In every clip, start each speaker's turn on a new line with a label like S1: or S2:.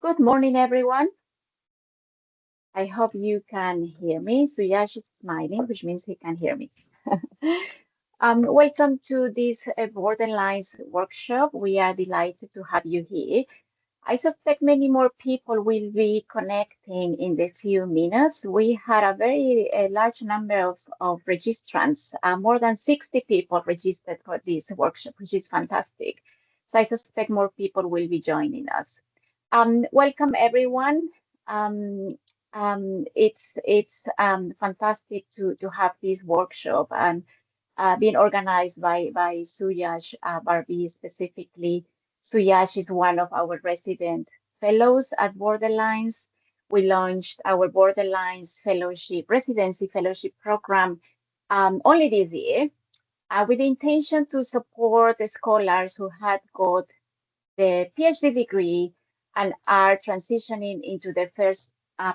S1: Good morning, everyone. I hope you can hear me. Suyash is smiling, which means he can hear me. Welcome to this Borderlines workshop. We are delighted to have you here. I suspect many more people will be connecting in the few minutes. We had a very large number of registrants, more than 60 people registered for this workshop, which is fantastic. So I suspect more people will be joining us. Welcome everyone. Um, it's fantastic to have this workshop and being organized by Suyash Barve specifically. Suyash is one of our resident fellows at Borderlines. We launched our Borderlines residency fellowship program only this year with the intention to support the scholars who had got the PhD degree and are transitioning into their first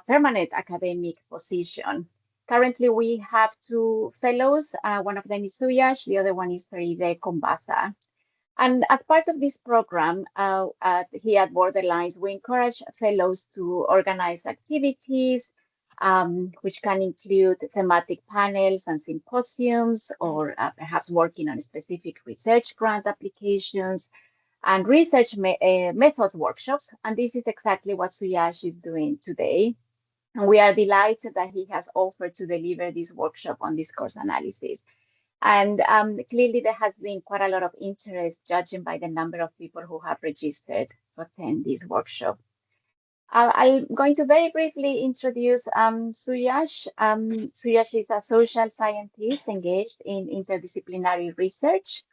S1: permanent academic position. Currently, we have two fellows. One of them is Suyash, the other one is Faride Kombasa. And as part of this program, here at Borderlines, we encourage fellows to organize activities, which can include thematic panels and symposiums, or perhaps working on specific research grant applications, and research methods workshops. And this is exactly what Suyash is doing today. And we are delighted that he has offered to deliver this workshop on discourse analysis. And clearly there has been quite a lot of interest, judging by the number of people who have registered to attend this workshop. I'm going to very briefly introduce Suyash. Suyash is a social scientist engaged in interdisciplinary research.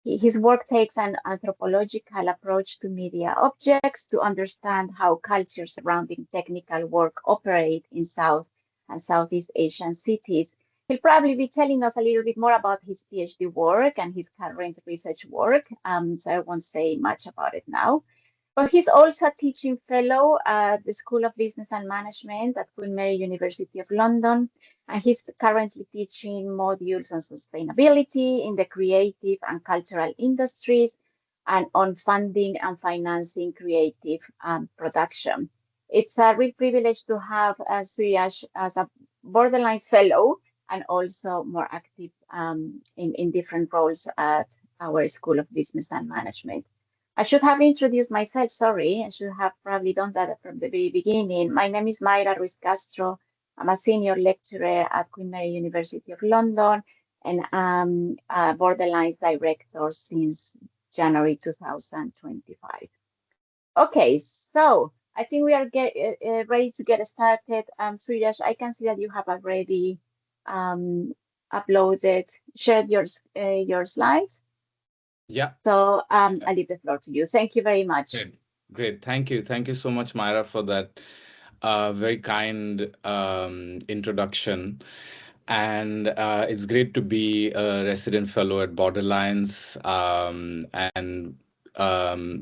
S1: His work takes an anthropological approach to media objects to understand how cultures surrounding technical work operate in South and Southeast Asian cities. He'll probably be telling us a little bit more about his PhD work and his current research work, so I won't say much about it now. But he's also a teaching fellow at the School of Business and Management at Queen Mary University of London. And he's currently teaching modules on sustainability in the creative and cultural industries and on funding and financing creative production. It's a real privilege to have Suyash as a Borderlines Fellow and also more active in different roles at our School of Business and Management. I should have introduced myself, sorry. I should have probably done that from the very beginning. My name is Mayra Ruiz Castro. I'm a senior lecturer at Queen Mary University of London, and I'm a Borderlines director since January 2025. Okay, so I think we are ready to get started. Suyash, I can see that you have already shared your slides.
S2: Yeah.
S1: So I leave the floor to you. Thank you very much.
S2: Great. Thank you. Thank you so much, Myra, for that very kind introduction. And it's great to be a resident fellow at Borderlines, and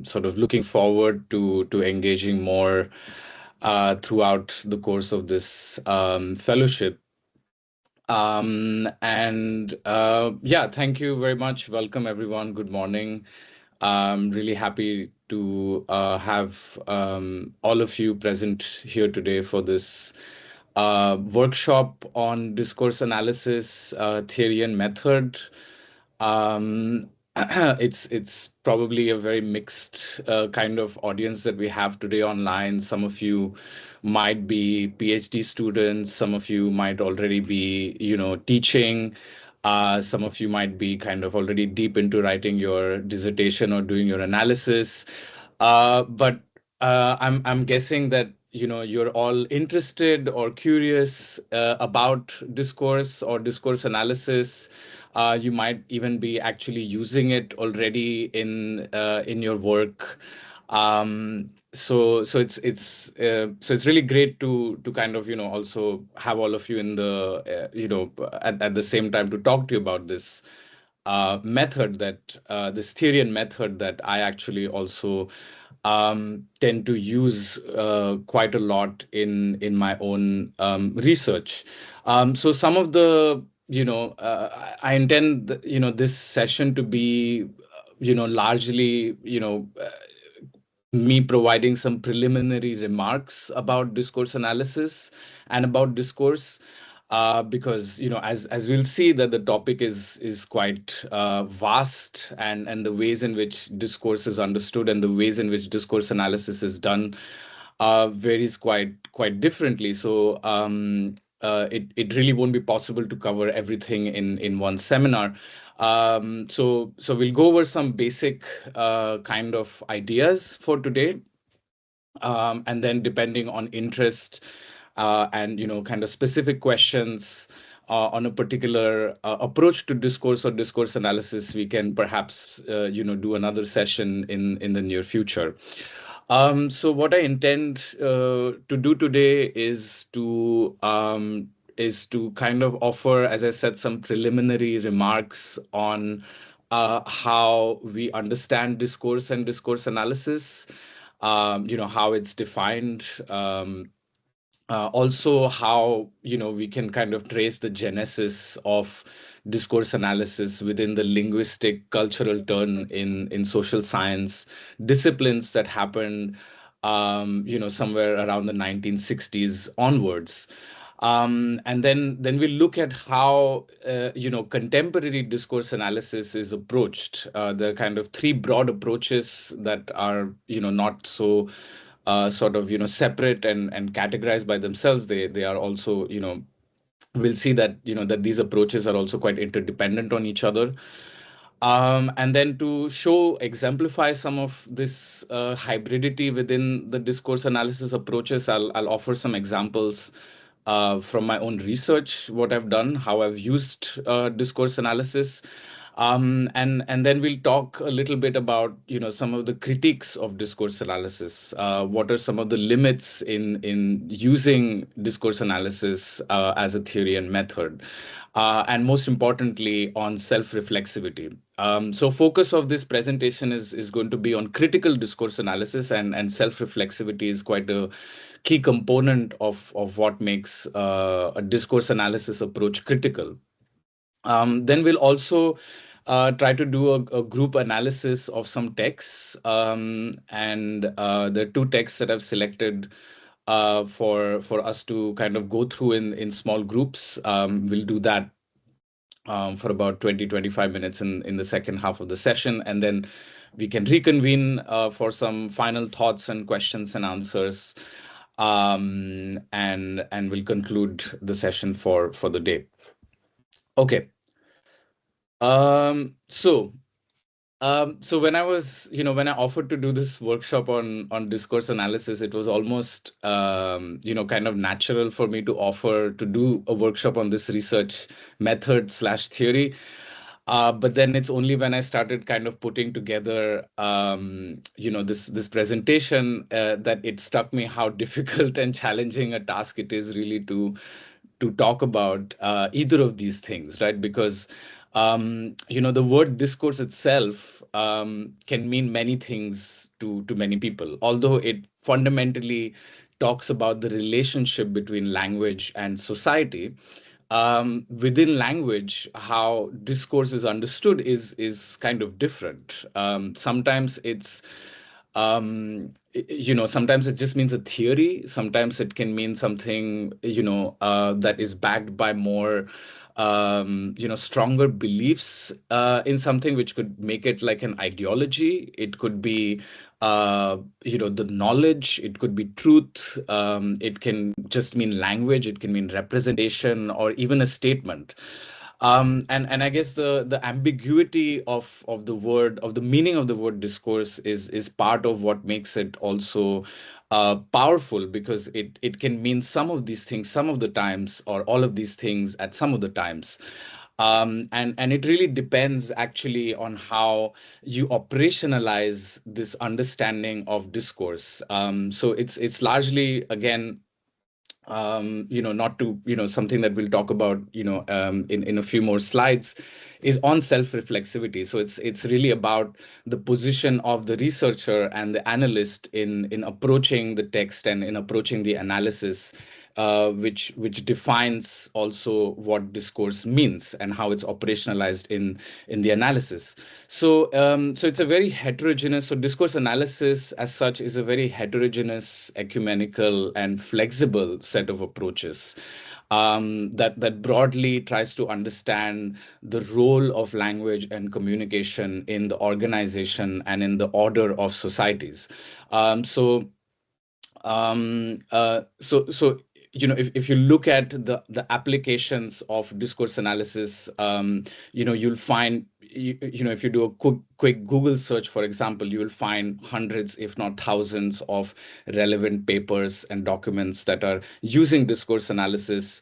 S2: sort of looking forward to engaging more throughout the course of this fellowship. Yeah, thank you very much. Welcome, everyone. Good morning. I'm really happy to have all of you present here today for this workshop on discourse analysis, theory and method. It's probably a very mixed kind of audience that we have today online. Some of you might be PhD students, some of you might already be, teaching. Some of you might be kind of already deep into writing your dissertation or doing your analysis. But I'm guessing that you're all interested or curious about discourse or discourse analysis. You might even be actually using it already in your work. So it's really great to kind of also have all of you in the at the same time to talk to you about this method that this theory and method that I actually also tend to use quite a lot in my own research. So some of the I intend this session to be largely me providing some preliminary remarks about discourse analysis and about discourse, because as we'll see that the topic is quite vast, and the ways in which discourse is understood and the ways in which discourse analysis is done varies quite differently. So it really won't be possible to cover everything in one seminar. So we'll go over some basic kind of ideas for today, and then depending on interest, and kind of specific questions on a particular approach to discourse or discourse analysis, we can perhaps do another session in the near future. So what I intend to do today is to kind of offer, as I said, some preliminary remarks on how we understand discourse and discourse analysis, how it's defined, also how we can kind of trace the genesis of discourse analysis within the linguistic cultural turn in social science disciplines that happened somewhere around the 1960s onwards. And then we look at how contemporary discourse analysis is approached. There are kind of three broad approaches that are not so sort of separate and categorized by themselves. They are also, we'll see that that these approaches are also quite interdependent on each other. And then to exemplify some of this hybridity within the discourse analysis approaches, I'll offer some examples from my own research, what I've done, how I've used discourse analysis. And then we'll talk a little bit about some of the critiques of discourse analysis. What are some of the limits in using discourse analysis as a theory and method, and most importantly on self-reflexivity. So focus of this presentation is going to be on critical discourse analysis, and self-reflexivity is quite a key component of what makes a discourse analysis approach critical. Then we'll also try to do a group analysis of some texts, and there are two texts that I've selected for us to kind of go through in small groups. We'll do that for about 20-25 minutes in the second half of the session, and then we can reconvene for some final thoughts and questions and answers, and we'll conclude the session for the day. Okay. So when I offered to do this workshop on discourse analysis, it was almost kind of natural for me to offer to do a workshop on this research method slash theory. But then it's only when I started kind of putting together this presentation that it struck me how difficult and challenging a task it is really to talk about either of these things, right? Because the word discourse itself can mean many things to many people, although it fundamentally talks about the relationship between language and society. Within language, how discourse is understood is kind of different. Sometimes it's sometimes it just means a theory. Sometimes it can mean something that is backed by more stronger beliefs in something, which could make it like an ideology. It could be the knowledge. It could be truth. It can just mean language. It can mean representation or even a statement. And I guess the ambiguity of the word, of the meaning of the word discourse is part of what makes it also powerful, because it can mean some of these things some of the times, or all of these things at some of the times. And it really depends actually on how you operationalize this understanding of discourse. So it's largely, again, not to, something that we'll talk about, in a few more slides, is on self-reflexivity. So it's really about the position of the researcher and the analyst in approaching the text and in approaching the analysis, which defines also what discourse means and how it's operationalized in the analysis. So it's a very heterogeneous. So discourse analysis, as such, is a very heterogeneous, ecumenical, and flexible set of approaches that broadly tries to understand the role of language and communication in the organization and in the order of societies. Um, so so if you look at the applications of discourse analysis, you'll find if you do a quick Google search, for example, you will find hundreds, if not thousands, of relevant papers and documents that are using discourse analysis,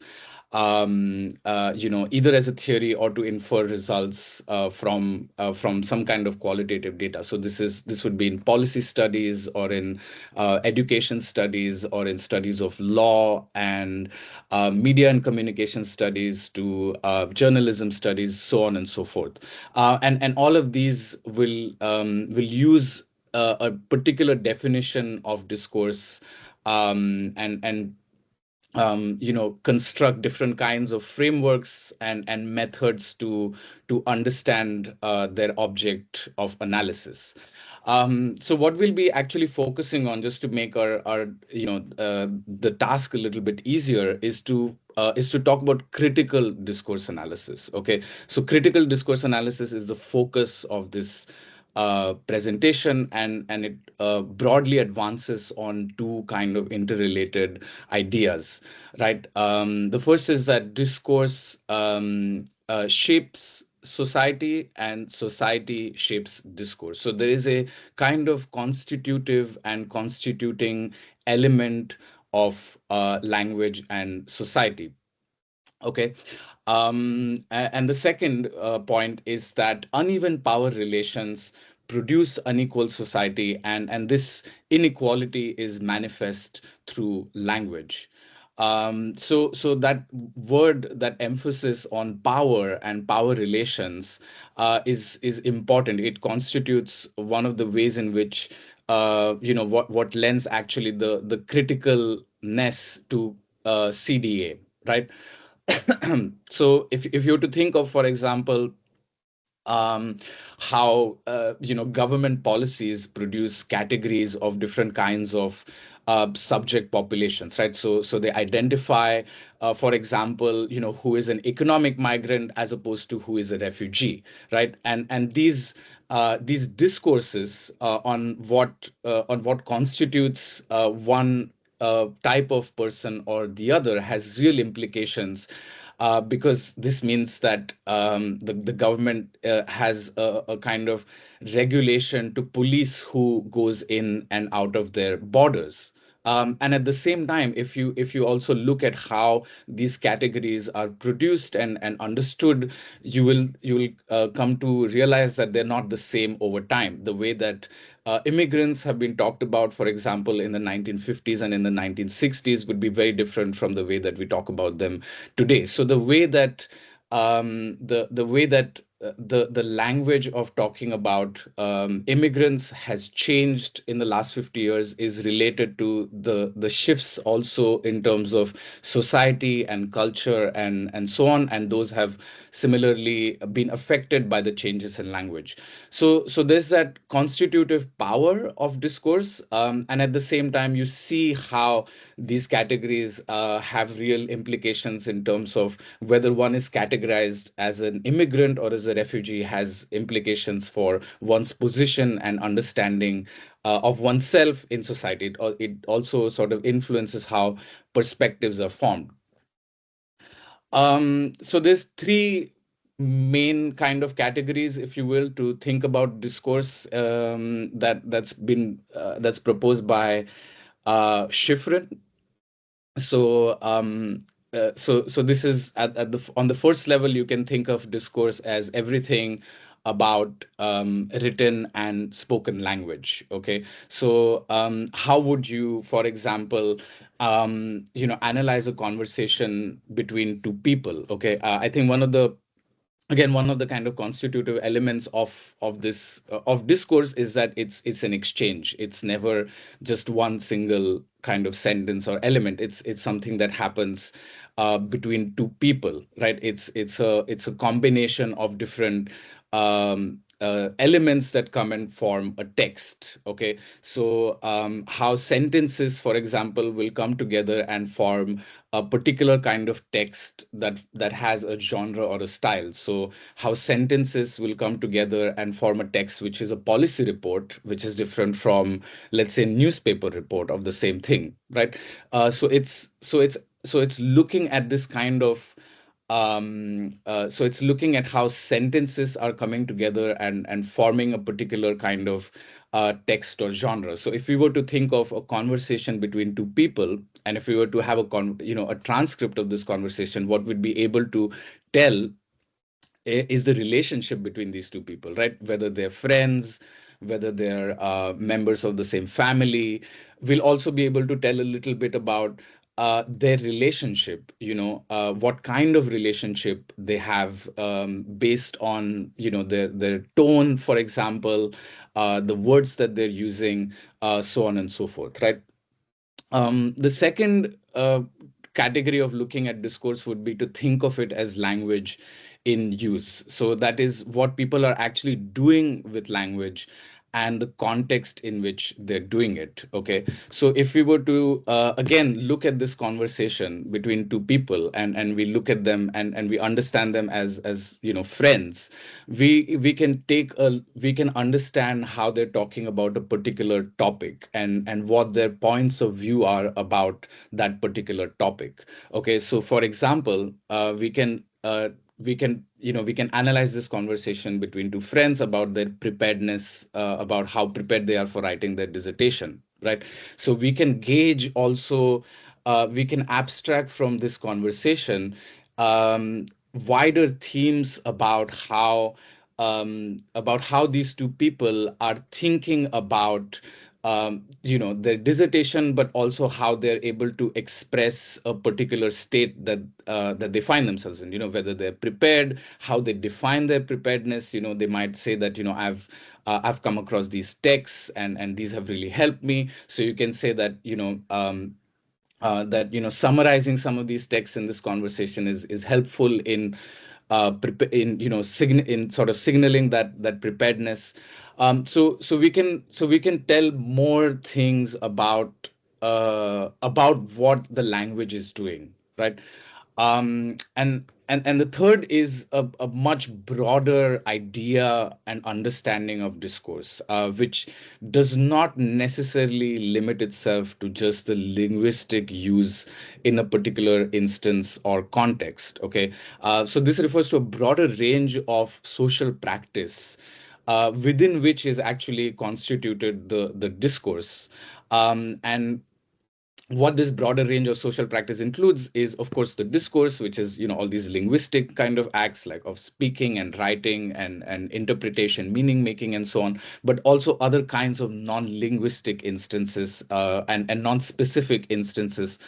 S2: either as a theory or to infer results from some kind of qualitative data. So this would be in policy studies or in education studies or in studies of law and media and communication studies to journalism studies, so on and so forth. And all of these will use a particular definition of discourse, and construct different kinds of frameworks and methods to understand their object of analysis. So what we'll be actually focusing on, just to make our the task a little bit easier, is to talk about critical discourse analysis. Okay, so critical discourse analysis is the focus of this presentation, and it broadly advances on two kind of interrelated ideas, right? The first is that discourse shapes society and society shapes discourse. So there is a kind of constitutive and constituting element of language and society. Okay. And the second point is that uneven power relations produce unequal society, and this inequality is manifest through language. So that word, that emphasis on power and power relations, is important. It constitutes one of the ways in which what lends actually the criticalness to CDA, right? So if you were to think of, for example, um, how government policies produce categories of different kinds of subject populations, right? So they identify, for example, who is an economic migrant as opposed to who is a refugee, right? And these discourses on what constitutes one type of person or the other has real implications, because this means that the government has a kind of regulation to police who goes in and out of their borders. And at the same time, if you also look at how these categories are produced and understood, you will come to realize that they're not the same over time. The way that immigrants have been talked about, for example, in the 1950s and in the 1960s, would be very different from the way that we talk about them today. So the way that the language of talking about immigrants has changed in the last 50 years is related to the shifts also in terms of society and culture and so on, and those have similarly been affected by the changes in language. So there's that constitutive power of discourse, and at the same time you see how these categories have real implications in terms of whether one is categorized as an immigrant or as a refugee, has implications for one's position and understanding of oneself in society. It also sort of influences how perspectives are formed. So there's three main kind of categories, if you will, to think about discourse, that's proposed by Schifrin. So this is at on the first level, you can think of discourse as everything about written and spoken language. Okay, so how would you, for example, analyze a conversation between two people? Okay, I think one of the again, one of the kind of constitutive elements of this of discourse is that it's an exchange. It's never just one single kind of sentence or element. It's something that happens between two people, right? It's a combination of different elements that come and form a text. Okay, so how sentences, for example, will come together and form a particular kind of text that has a genre or a style. So how sentences will come together and form a text which is a policy report, which is different from, let's say, newspaper report of the same thing, right? So it's looking at this kind of so it's looking at how sentences are coming together and forming a particular kind of text or genre. So if we were to think of a conversation between two people, and if we were to have a transcript of this conversation, what we'd be able to tell is the relationship between these two people, right? Whether they're friends, whether they're members of the same family. We'll also be able to tell a little bit about their relationship, what kind of relationship they have, based on, their tone, for example, the words that they're using, so on and so forth, right? The second category of looking at discourse would be to think of it as language in use. So that is what people are actually doing with language and the context in which they're doing it. Okay. So if we were to again look at this conversation between two people, and we look at them and we understand them as friends, we can understand how they're talking about a particular topic, and what their points of view are about that particular topic. Okay, so for example, we can analyze this conversation between two friends about their preparedness, about how prepared they are for writing their dissertation, right? So we can gauge also, we can abstract from this conversation um, wider themes about how these two people are thinking about their dissertation, but also how they're able to express a particular state that they find themselves in. Whether they're prepared, how they define their preparedness. They might say that I've come across these texts, and these have really helped me. So you can say that summarizing some of these texts in this conversation is helpful in in sort of signaling that preparedness. So we can tell more things about what the language is doing, right? And the third is a much broader idea and understanding of discourse, which does not necessarily limit itself to just the linguistic use in a particular instance or context. Okay, so this refers to a broader range of social practice, within which is actually constituted the discourse. And what this broader range of social practice includes is, of course, the discourse, which is all these linguistic kind of acts, like of speaking and writing and interpretation, meaning making, and so on, but also other kinds of non-linguistic instances, and non-specific instances,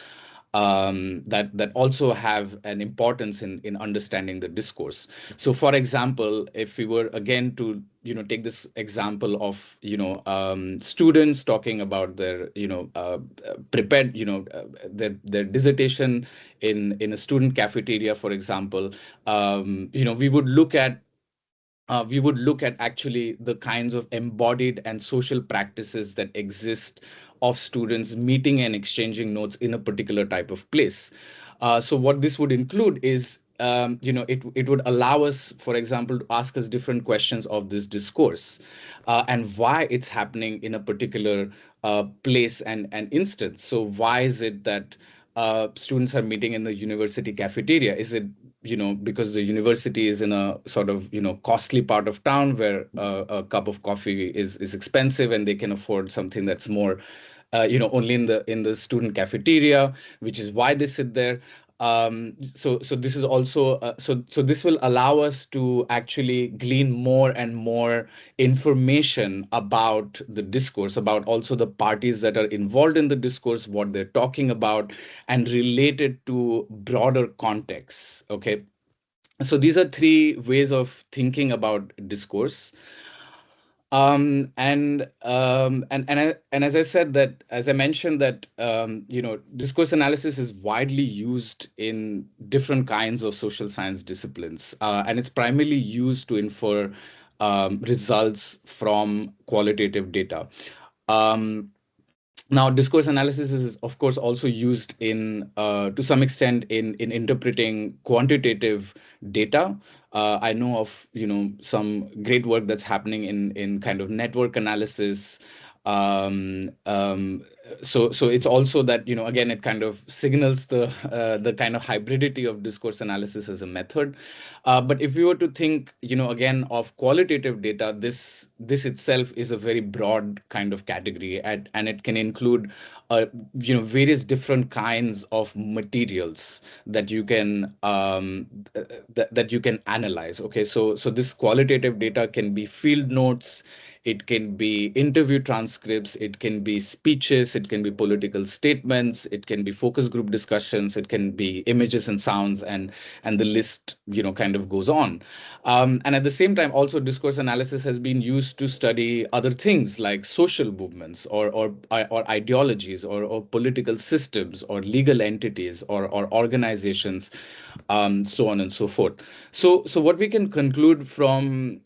S2: that also have an importance in understanding the discourse. So, for example, if we were again to take this example of students talking about their prepared their dissertation in a student cafeteria, for example, we would look at actually the kinds of embodied and social practices that exist of students meeting and exchanging notes in a particular type of place. So what this would include is, it would allow us, for example, to ask us different questions of this discourse, and why it's happening in a particular place and instance. So why is it that students are meeting in the university cafeteria? Is it because the university is in a sort of costly part of town where a cup of coffee is expensive, and they can afford something that's more only in the student cafeteria, which is why they sit there. So this is also so this will allow us to actually glean more and more information about the discourse, about also the parties that are involved in the discourse, what they're talking about, and relate it to broader contexts. Okay. So these are three ways of thinking about discourse. And as I said, that as I mentioned, that discourse analysis is widely used in different kinds of social science disciplines, and it's primarily used to infer results from qualitative data. Um, Now, discourse analysis is, of course, also used in, to some extent, in interpreting quantitative data. I know of, some great work that's happening in kind of network analysis. Um, um, so it's also that, again, it kind of signals the kind of hybridity of discourse analysis as a method. But if we were to think, again, of qualitative data, this itself is a very broad kind of category, and it can include, various different kinds of materials that you can that you can analyze. Okay, so this qualitative data can be field notes, it can be interview transcripts, it can be speeches, it can be political statements, it can be focus group discussions, it can be images and sounds, and the list, kind of goes on. And at the same time, also discourse analysis has been used to study other things like social movements, or ideologies, or political systems, or legal entities, or organizations, so on and so forth. So what we can conclude from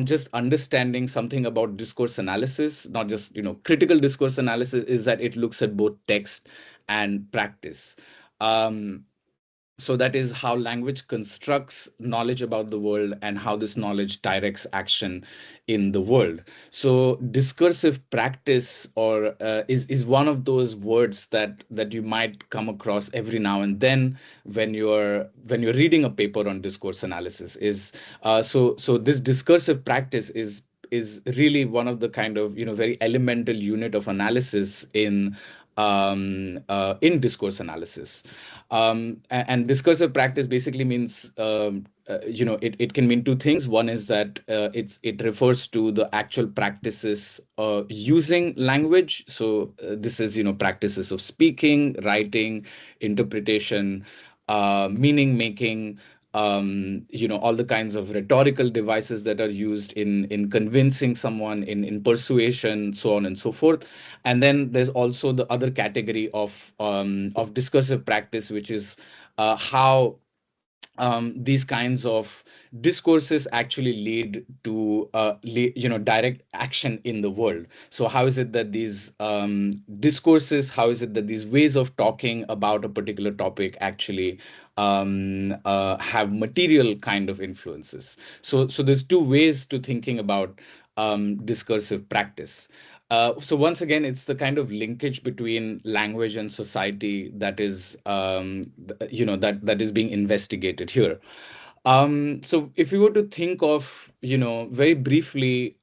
S2: just understanding something about discourse analysis, not just, critical discourse analysis, is that it looks at both text and practice. Um, so that is how language constructs knowledge about the world, and how this knowledge directs action in the world. So discursive practice, or is one of those words that you might come across every now and then when you're reading a paper on discourse analysis. Is so this discursive practice is really one of the kind of, very elemental unit of analysis in discourse analysis. And discursive practice basically means, it can mean two things. One is that it refers to the actual practices using language. So this is, practices of speaking, writing, interpretation, meaning making, all the kinds of rhetorical devices that are used in convincing someone, in persuasion, so on and so forth. And then there's also the other category of discursive practice, which is how these kinds of discourses actually lead to direct action in the world. So how is it that these discourses, how is it that these ways of talking about a particular topic actually have material kind of influences? So there's two ways to thinking about discursive practice. So once again, it's the kind of linkage between language and society that is, that is being investigated here. So if we were to think of, very briefly,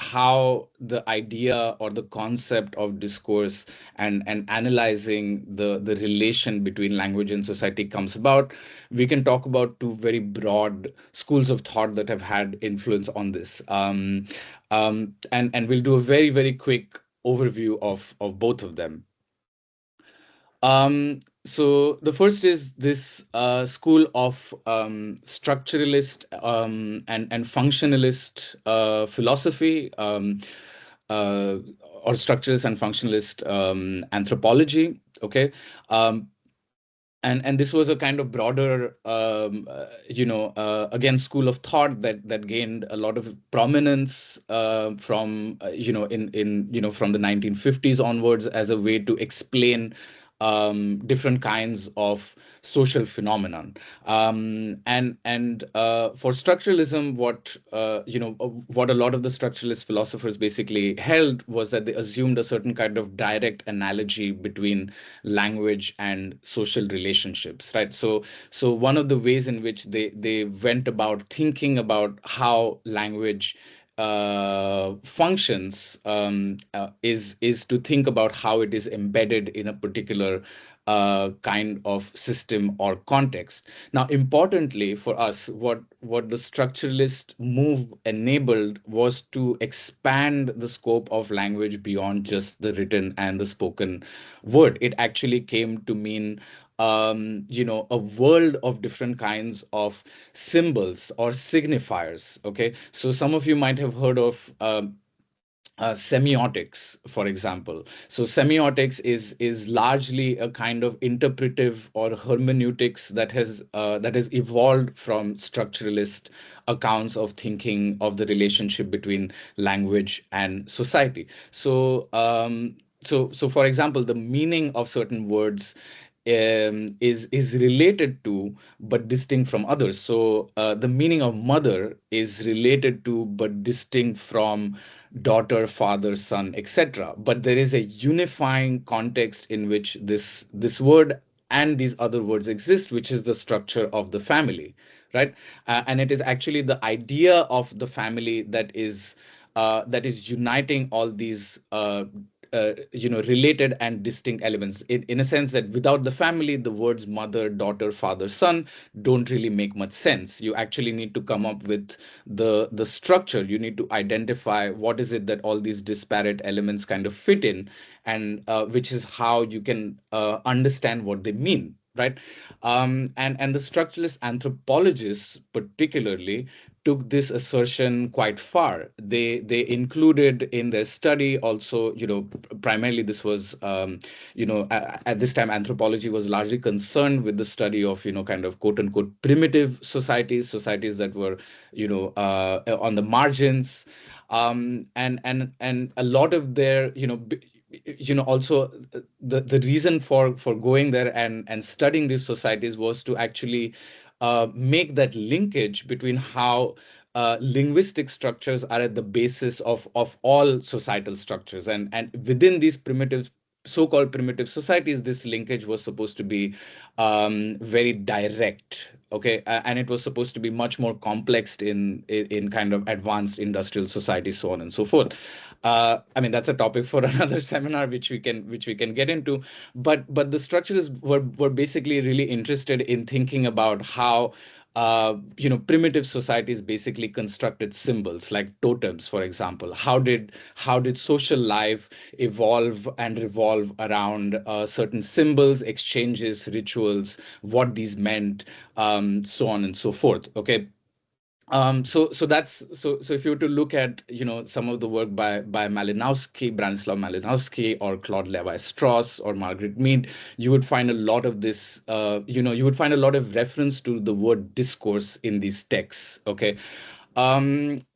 S2: how the idea or the concept of discourse and analyzing the relation between language and society comes about, we can talk about two very broad schools of thought that have had influence on this. And we'll do a very, very quick overview of both of them. So the first is this school of structuralist and functionalist philosophy, uh, or structuralist and functionalist anthropology. Okay. Um, and this was a kind of broader, again, school of thought that gained a lot of prominence from from the 1950s onwards, as a way to explain different kinds of social phenomenon. And for structuralism, what a lot of the structuralist philosophers basically held was that they assumed a certain kind of direct analogy between language and social relationships, right? So one of the ways in which they went about thinking about how language functions, is to think about how it is embedded in a particular kind of system or context. Now, importantly for us, what the structuralist move enabled was to expand the scope of language beyond just the written and the spoken word. It actually came to mean a world of different kinds of symbols or signifiers. Okay, so some of you might have heard of semiotics, for example. So semiotics is largely a kind of interpretive or hermeneutics that has evolved from structuralist accounts of thinking of the relationship between language and society. So for example, the meaning of certain words is related to but distinct from others. So the meaning of mother is related to but distinct from daughter, father, son, etc. But there is a unifying context in which this word and these other words exist, which is the structure of the family, right? And it is actually the idea of the family that is uniting all these related and distinct elements, in a sense that without the family, the words mother, daughter, father, son don't really make much sense. You actually need to come up with the structure. You need to identify what is it that all these disparate elements kind of fit in, and which is how you can understand what they mean, right? And the structuralist anthropologists particularly took this assertion quite far. They included in their study also, primarily this was, at this time, anthropology was largely concerned with the study of, kind of quote unquote primitive societies, societies that were, on the margins, and a lot of their, also the reason for going there and studying these societies was to actually make that linkage between how linguistic structures are at the basis of all societal structures, and within these primitive, so-called primitive societies, this linkage was supposed to be very direct. Okay, and it was supposed to be much more complex in kind of advanced industrial society, so on and so forth. I mean, that's a topic for another seminar, which we can get into. But the structurists were basically really interested in thinking about how primitive societies basically constructed symbols like totems, for example. How did social life evolve and revolve around certain symbols, exchanges, rituals, what these meant, so on and so forth. Okay. So if you were to look at some of the work by Malinowski, Branislaw Malinowski, or Claude Levi-Strauss or Margaret Mead, you would find a lot of this. You would find a lot of reference to the word discourse in these texts. Okay.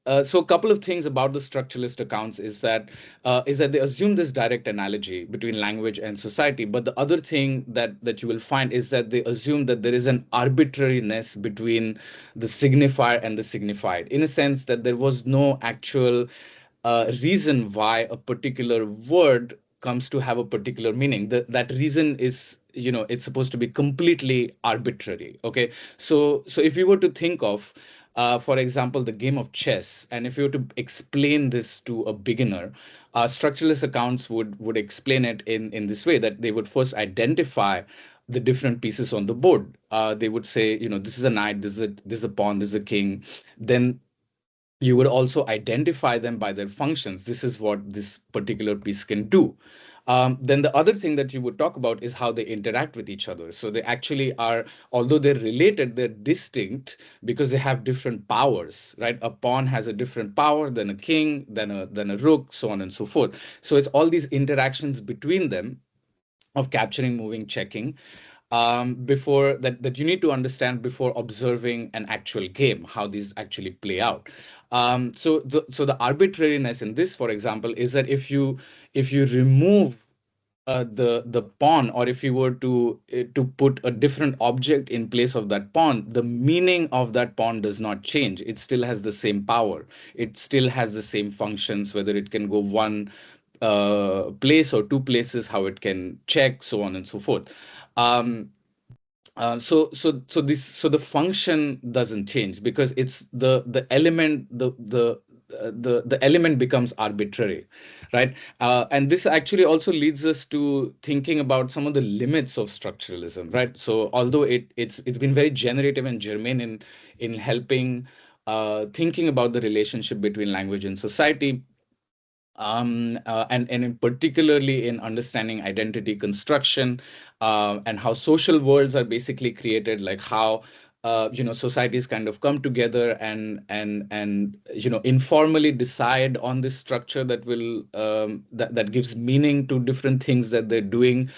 S2: So a couple of things about the structuralist accounts is that they assume this direct analogy between language and society. But the other thing that you will find is that they assume that there is an arbitrariness between the signifier and the signified, in a sense that there was no actual reason why a particular word comes to have a particular meaning. That reason is, it's supposed to be completely arbitrary. Okay. So if you were to think of, for example, the game of chess, and if you were to explain this to a beginner, structuralist accounts would explain it in this way, that they would first identify the different pieces on the board. They would say, this is a knight, this is a pawn, this is a king. Then you would also identify them by their functions. This is what this particular piece can do. Then the other thing that you would talk about is how they interact with each other. So they actually are, although they're related, they're distinct because they have different powers, right? A pawn has a different power than a king, than a rook, so on and so forth. So it's all these interactions between them of capturing, moving, checking, before that you need to understand before observing an actual game, how these actually play out. So the arbitrariness in this, for example, is that if you remove the pawn, or if you were to put a different object in place of that pawn, the meaning of that pawn does not change. It still has the same power. It still has the same functions, whether it can go one place or two places, how it can check, so on and so forth. Um, so the function doesn't change because it's the element, the element becomes arbitrary, right? And this actually also leads us to thinking about some of the limits of structuralism, right? So although it's been very generative and germane in helping thinking about the relationship between language and society, and in particularly in understanding identity construction, and how social worlds are basically created, like how societies kind of come together and informally decide on this structure that will that gives meaning to different things that they're doing.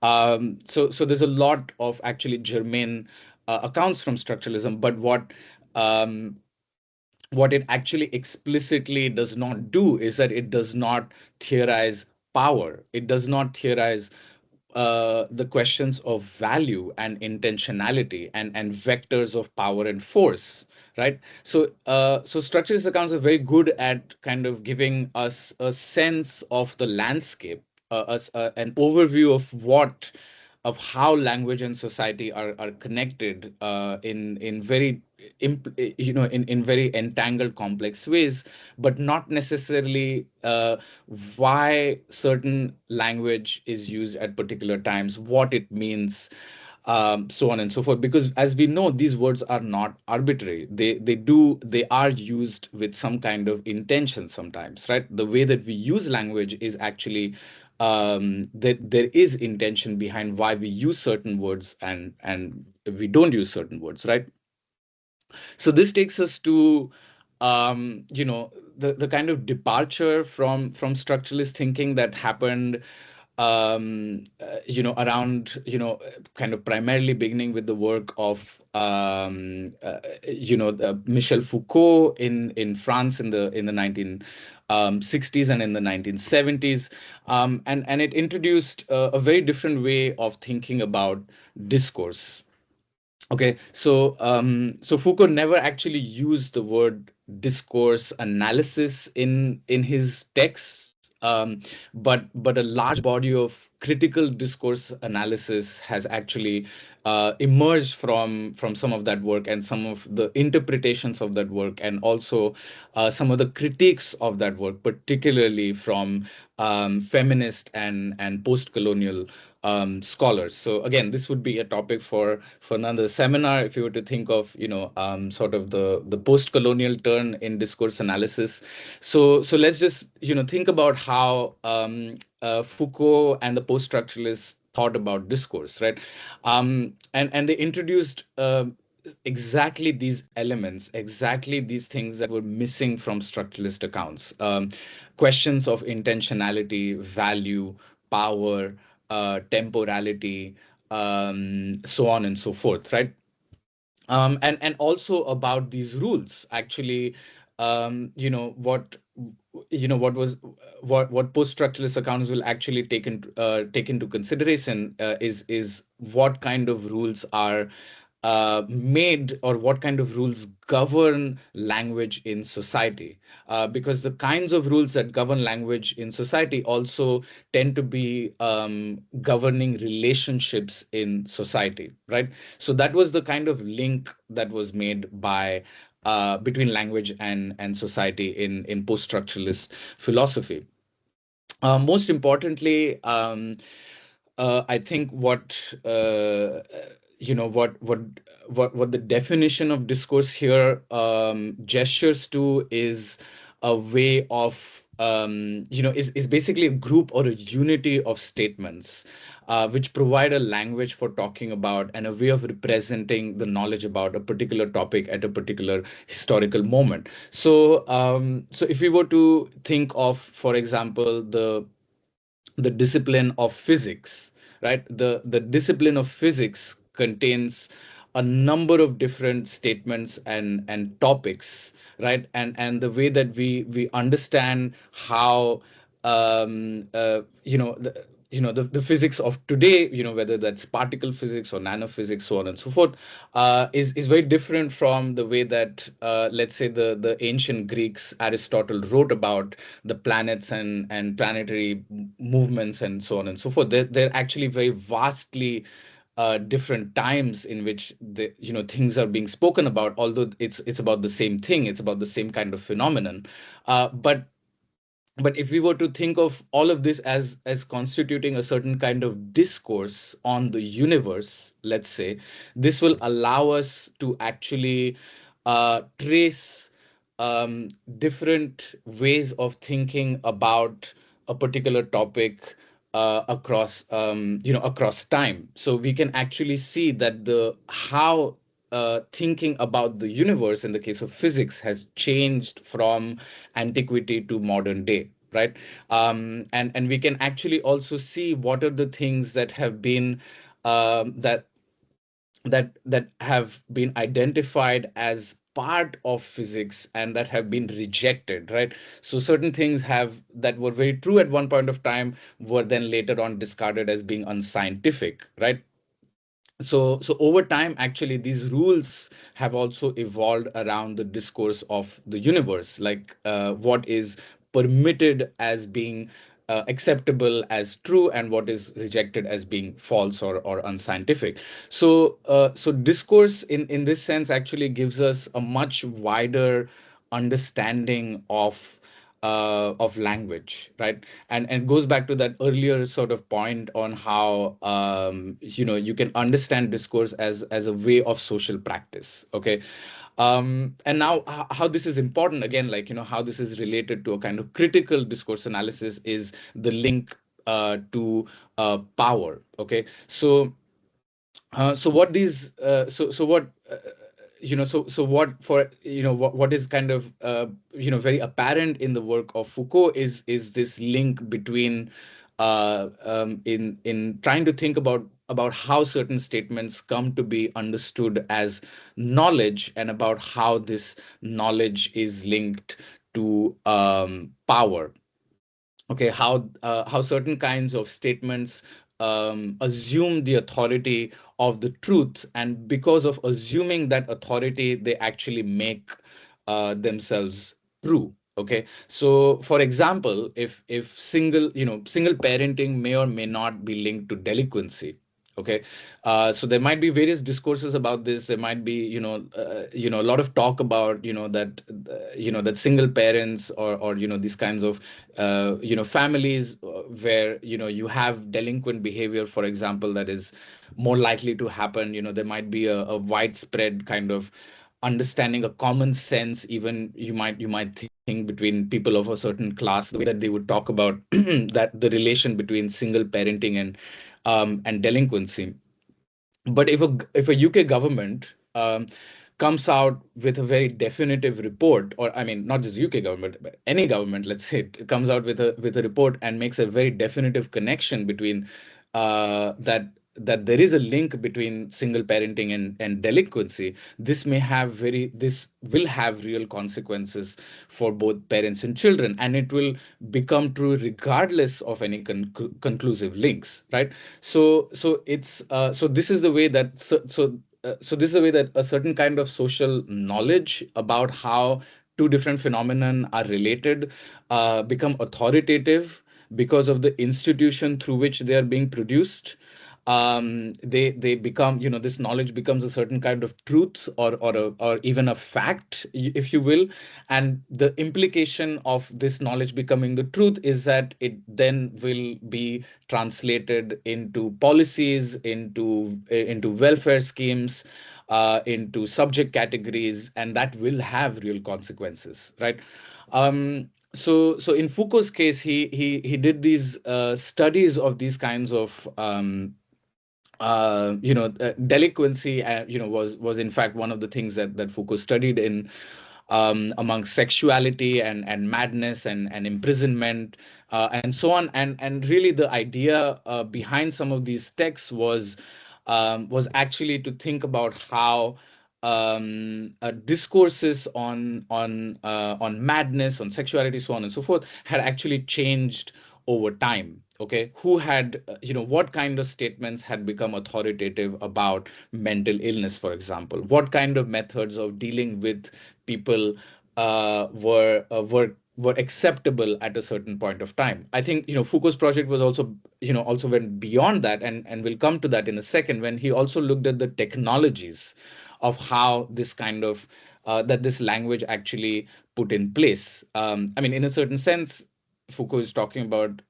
S2: So there's a lot of actually germane accounts from structuralism, but um, what it actually explicitly does not do is that it does not theorize power. It does not theorize the questions of value and intentionality and vectors of power and force, right? So structuralist accounts are very good at kind of giving us a sense of the landscape, an overview of how language and society are connected in very in very entangled complex ways, but not necessarily why certain language is used at particular times, what it means, so on and so forth. Because as we know, these words are not arbitrary. They are used with some kind of intention sometimes, right? The way that we use language is actually that there is intention behind why we use certain words and we don't use certain words, right? So this takes us to the kind of departure from structuralist thinking that happened around kind of primarily beginning with the work of Michel Foucault in France in the 1960s and in the 1970s, and it introduced a very different way of thinking about discourse. Okay, so Foucault never actually used the word discourse analysis in his texts, but a large body of critical discourse analysis has actually emerged from some of that work and some of the interpretations of that work, and also some of the critiques of that work, particularly from feminist and post-colonial scholars. So again, this would be a topic for another seminar if you were to think of sort of the post-colonial turn in discourse analysis. So let's just think about how Foucault and the post-structuralists thought about discourse, right? And they introduced exactly these elements, exactly these things that were missing from structuralist accounts. Questions of intentionality, value, power, temporality, so on and so forth, right? And also about these rules. Actually, what what was what post-structuralist accounts will actually take into consideration is what kind of rules are made, or what kind of rules govern language in society, because the kinds of rules that govern language in society also tend to be governing relationships in society, right? So that was the kind of link that was made by between language and society in post-structuralist philosophy. Most importantly, I think what the definition of discourse here gestures to is a way of is basically a group or a unity of statements which provide a language for talking about and a way of representing the knowledge about a particular topic at a particular historical moment. So if we were to think of, for example, the discipline of physics, right? The discipline of physics contains a number of different statements and topics, right? And the way that we understand how the physics of today, whether that's particle physics or nanophysics, so on and so forth, is very different from the way that let's say the ancient Greeks, Aristotle, wrote about the planets and planetary movements and so on and so forth. They're actually very vastly different times in which the things are being spoken about, although it's about the same thing, it's about the same kind of phenomenon. But if we were to think of all of this as constituting a certain kind of discourse on the universe, let's say, this will allow us to actually trace different ways of thinking about a particular topic across across time. So we can actually see that the how thinking about the universe in the case of physics has changed from antiquity to modern day, right? And we can actually also see what are the things that have been that that have been identified as part of physics and that have been rejected, right? So certain things have that were very true at one point of time were then later on discarded as being unscientific, right? So over time, actually, these rules have also evolved around the discourse of the universe, like what is permitted as being acceptable as true and what is rejected as being false or unscientific. So discourse in this sense actually gives us a much wider understanding of language, right? And goes back to that earlier sort of point on how you can understand discourse as a way of social practice. Okay. And now how this is important again, like how this is related to a kind of critical discourse analysis is the link to power. Okay. So what these so what so what for what is kind of very apparent in the work of Foucault is this link between in trying to think about how certain statements come to be understood as knowledge and about how this knowledge is linked to power. Okay, how certain kinds of statements assume the authority of the truth, and because of assuming that authority they actually make themselves true. Okay, so for example, if single parenting may or may not be linked to delinquency. Okay, so there might be various discourses about this. There might be a lot of talk about that that single parents or these kinds of families where you have delinquent behavior, for example, that is more likely to happen. There might be a widespread kind of understanding, a common sense, even you might think between people of a certain class, the way that they would talk about that the relation between single parenting and delinquency. But if a UK government comes out with a very definitive report, or I mean, not just UK government, but any government, let's say, it comes out with a report and makes a very definitive connection between that there is a link between single parenting and delinquency, this will have real consequences for both parents and children, and it will become true regardless of any conclusive links, right? So this is the way that so this is the way that a certain kind of social knowledge about how two different phenomenon are related become authoritative because of the institution through which they are being produced. They become, this knowledge becomes a certain kind of truth or even a fact, if you will. And the implication of this knowledge becoming the truth is that it then will be translated into policies, into welfare schemes, into subject categories, and that will have real consequences, right? So in Foucault's case, he did these studies of these kinds of delinquency, was in fact one of the things that Foucault studied in among sexuality and madness and imprisonment and so on. And really the idea behind some of these texts was actually to think about how discourses on madness, on sexuality, so on and so forth, had actually changed over time. Okay, who had what kind of statements had become authoritative about mental illness, for example? What kind of methods of dealing with people were acceptable at a certain point of time? I think Foucault's project was also went beyond that, and we'll come to that in a second, when he also looked at the technologies of how this kind of that this language actually put in place. I mean, in a certain sense, Foucault is talking about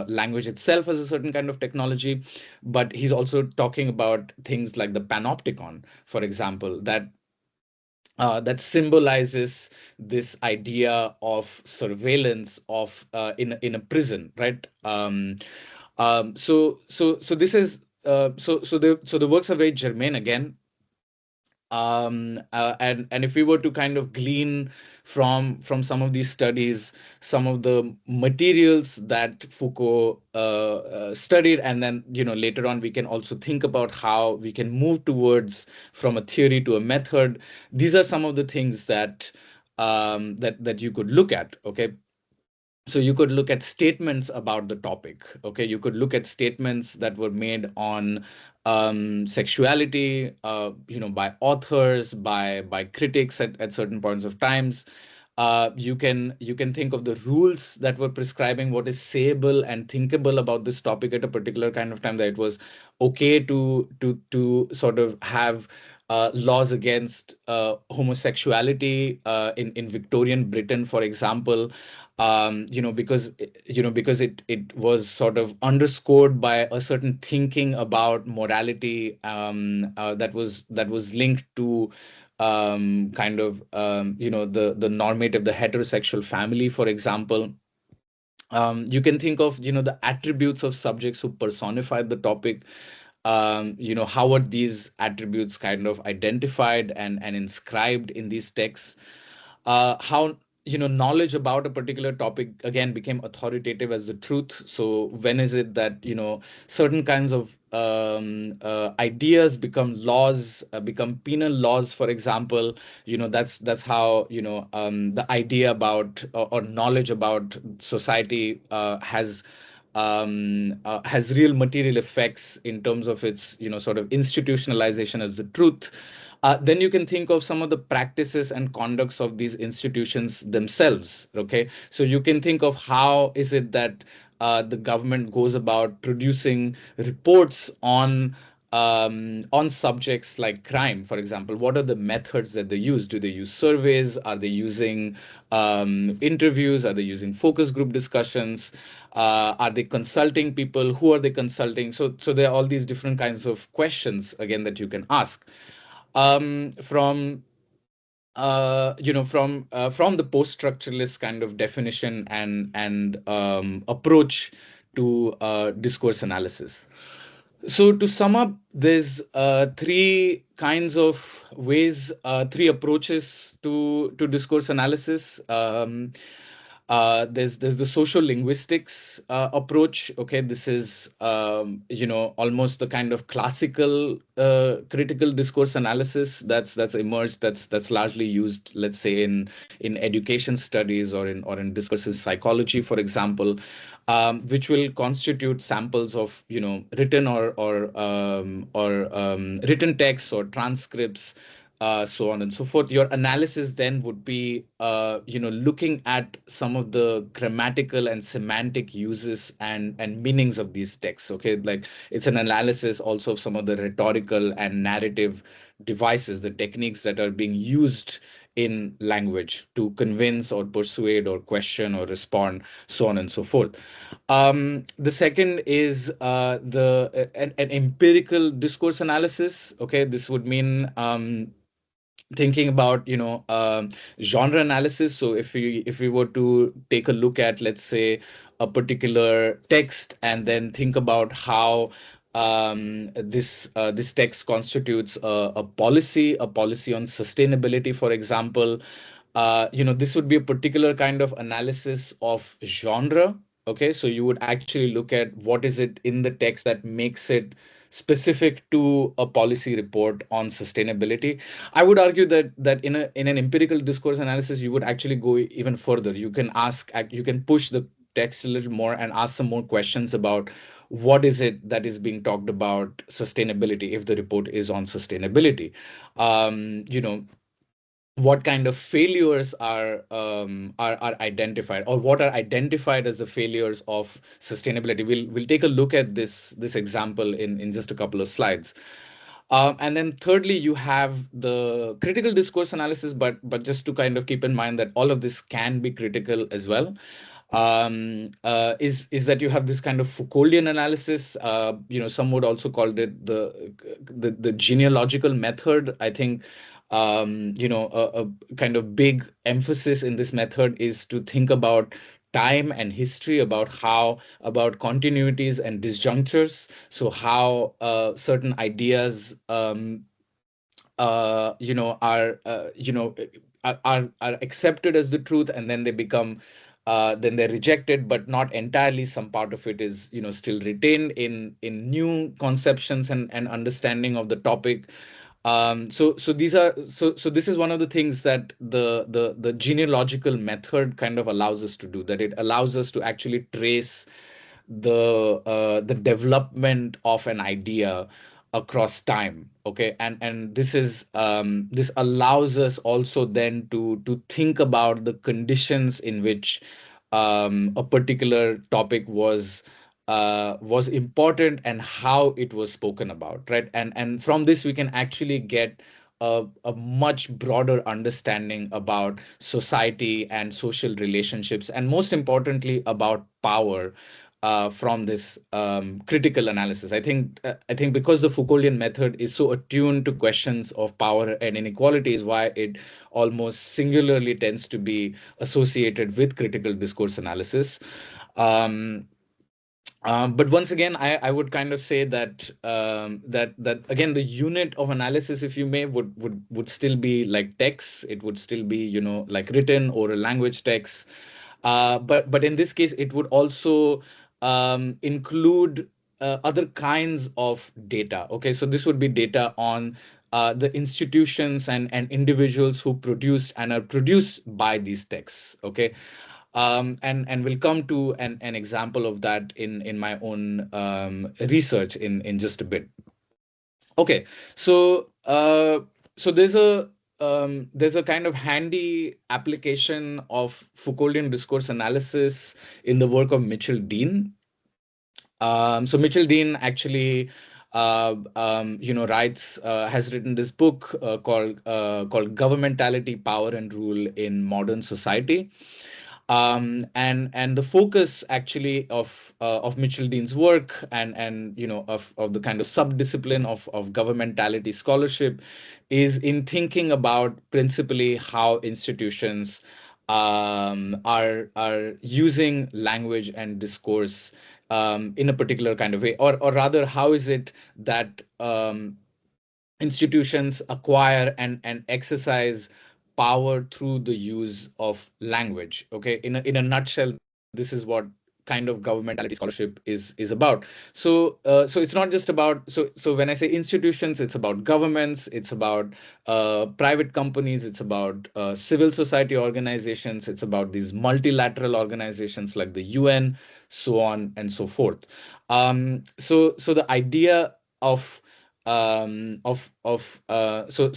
S2: language itself as a certain kind of technology, but he's also talking about things like the panopticon, for example, that that symbolizes this idea of surveillance of in a prison, right? So this is so the works are very germane again. And if we were to kind of glean from some of these studies, some of the materials that Foucault studied, and then later on we can also think about how we can move towards from a theory to a method. These are some of the things that you could look at. Okay, so you could look at statements about the topic. Okay, you could look at statements that were made on sexuality, by authors, by critics at certain points of times. You can think of the rules that were prescribing what is sayable and thinkable about this topic at a particular kind of time, that it was okay to sort of have laws against homosexuality in Victorian Britain, for example. Because it was sort of underscored by a certain thinking about morality, that was linked to kind of the normative, the heterosexual family, for example. You can think of the attributes of subjects who personified the topic. How are these attributes kind of identified and inscribed in these texts? How knowledge about a particular topic again became authoritative as the truth. So when is it that certain kinds of ideas become laws, become penal laws, for example? That's how the idea about, or knowledge about society has real material effects in terms of its sort of institutionalization as the truth. Then you can think of some of the practices and conducts of these institutions themselves. Okay, so you can think of how is it that the government goes about producing reports on subjects like crime, for example. What are the methods that they use? Do they use surveys? Are they using interviews? Are they using focus group discussions? Are they consulting people? Who are they consulting? So there are all these different kinds of questions again that you can ask. From the post-structuralist kind of definition and approach to discourse analysis. So to sum up, there's three kinds of ways, three approaches to discourse analysis. There's the social linguistics approach. Okay, this is almost the kind of classical critical discourse analysis that's emerged. That's largely used, let's say, in education studies or in discourses psychology, for example, which will constitute samples of written or written texts or transcripts, so on and so forth. Your analysis then would be looking at some of the grammatical and semantic uses and meanings of these texts. Okay, like it's an analysis also of some of the rhetorical and narrative devices, the techniques that are being used in language to convince or persuade or question or respond, so on and so forth. The second is an empirical discourse analysis. Okay, this would mean thinking about genre analysis. So if we were to take a look at, let's say, a particular text, and then think about how this text constitutes a policy on sustainability, for example. This would be a particular kind of analysis of genre. Okay, so you would actually look at what is it in the text that makes it specific to a policy report on sustainability. I would argue that in an empirical discourse analysis, you would actually go even further. You can push the text a little more and ask some more questions about what is it that is being talked about sustainability if the report is on sustainability. Um, you know, what kind of failures are identified, or what are identified as the failures of sustainability. We'll take a look at this example in just a couple of slides. And then thirdly, you have the critical discourse analysis, but just to kind of keep in mind that all of this can be critical as well. Is that you have this kind of Foucauldian analysis. Some would also call it the genealogical method. I think a kind of big emphasis in this method is to think about time and history, about how about continuities and disjunctures. So how certain ideas are accepted as the truth, and then they become then they're rejected, but not entirely. Some part of it is still retained in new conceptions and understanding of the topic. So this is one of the things that the genealogical method kind of allows us to do, that it allows us to actually trace the development of an idea across time. Okay, and this allows us also then to think about the conditions in which a particular topic was important and how it was spoken about, right? And from this we can actually get a much broader understanding about society and social relationships, and most importantly about power, from this critical analysis. I think because the Foucauldian method is so attuned to questions of power and inequality is why it almost singularly tends to be associated with critical discourse analysis. Um, but once again, I would kind of say that that again the unit of analysis, if you may, would still be like text. It would still be like written or a language text. But in this case, it would also include other kinds of data. Okay, so this would be data on the institutions and individuals who produced and are produced by these texts. Okay, and we'll come to an example of that in my own research in just a bit. Okay, so there's a kind of handy application of Foucauldian discourse analysis in the work of Mitchell Dean. So Mitchell Dean actually, writes, has written this book called Governmentality, Power and Rule in Modern Society. And the focus actually of Mitchell Dean's work and of the kind of subdiscipline of governmentality scholarship is in thinking about principally how institutions are using language and discourse in a particular kind of way, or rather, how is it that institutions acquire and exercise power through the use of language. Okay, in a nutshell, this is what kind of governmentality scholarship is about. So it's not just about, so when I say institutions, it's about governments, it's about private companies, it's about civil society organizations, it's about these multilateral organizations like the UN, so on and so forth. So the idea so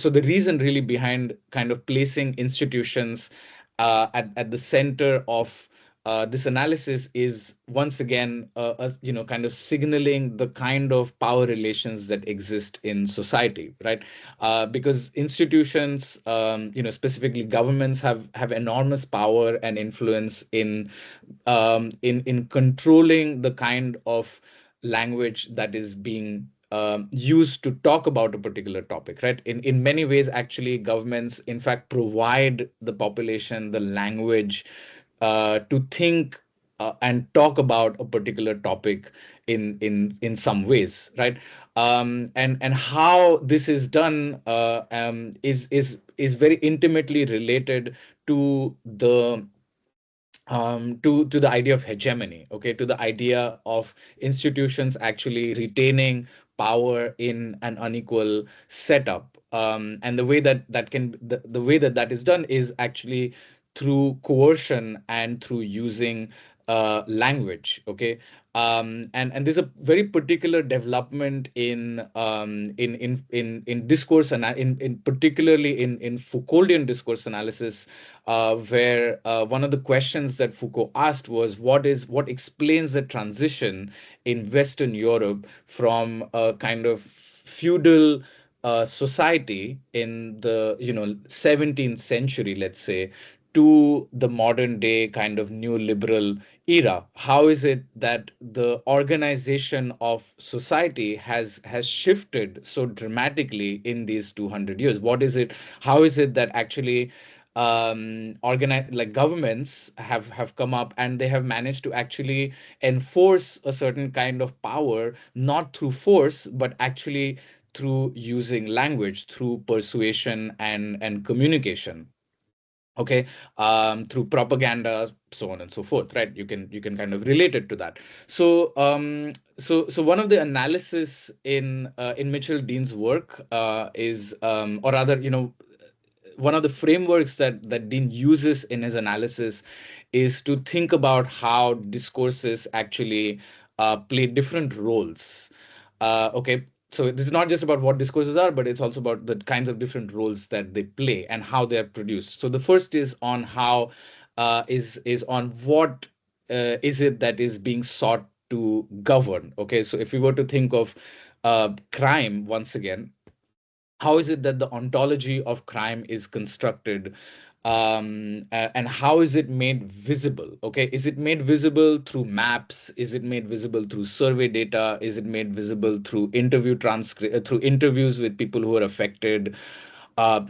S2: the reason really behind kind of placing institutions at the center of this analysis is once again kind of signaling the kind of power relations that exist in society, right? Because institutions, specifically governments, have enormous power and influence in controlling the kind of language that is being used to talk about a particular topic, right? In many ways, actually, governments, in fact, provide the population the language to think and talk about a particular topic in some ways, right? And how this is done is very intimately related to to the idea of hegemony. Okay, to the idea of institutions actually retaining power in an unequal setup. And the way the way that is done is actually through coercion and through using language. Okay, and there's a very particular development in discourse, and in particularly in Foucauldian discourse analysis, where one of the questions that Foucault asked was what explains the transition in Western Europe from a kind of feudal society in the 17th century, let's say, to the modern day kind of new liberal era? How is it that the organization of society has shifted so dramatically in these 200 years? What is it? How is it that actually organize like governments have come up and they have managed to actually enforce a certain kind of power, not through force, but actually through using language, through persuasion and communication, okay, through propaganda, so on and so forth, right? You can kind of relate it to that. So one of the analysis in Mitchell Dean's work is, or rather, one of the frameworks that Dean uses in his analysis is to think about how discourses actually play different roles. Okay, so this is not just about what discourses are, but it's also about the kinds of different roles that they play and how they are produced. So the first is on how is on what is it that is being sought to govern. Okay, so if we were to think of crime once again, how is it that the ontology of crime is constructed, and how is it made visible? Okay, is it made visible through maps? Is it made visible through survey data? Is it made visible through through interviews with people who are affected,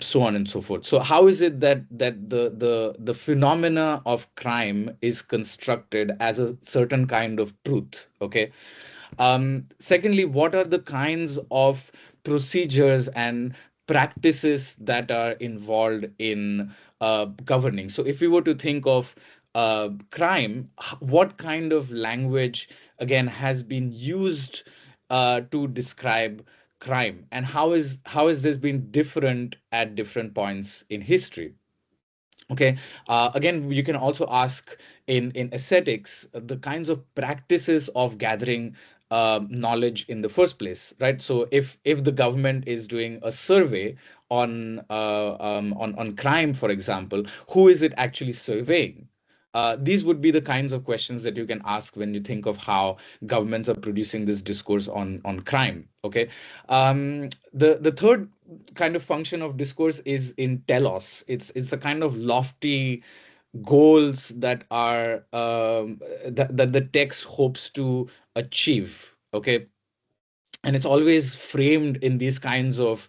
S2: so on and so forth? So how is it that the phenomena of crime is constructed as a certain kind of truth? Okay. Secondly, what are the kinds of procedures and practices that are involved in governing? So, if we were to think of crime, what kind of language again has been used to describe crime, and how is this been different at different points in history? Okay. Again, you can also ask in aesthetics the kinds of practices of gathering knowledge in the first place, right? So if the government is doing a survey on crime, for example, who is it actually surveying? These would be the kinds of questions that you can ask when you think of how governments are producing this discourse on crime. Okay. The third kind of function of discourse is in telos. It's the kind of lofty goals that are that the text hopes to achieve. Okay, and it's always framed in these kinds of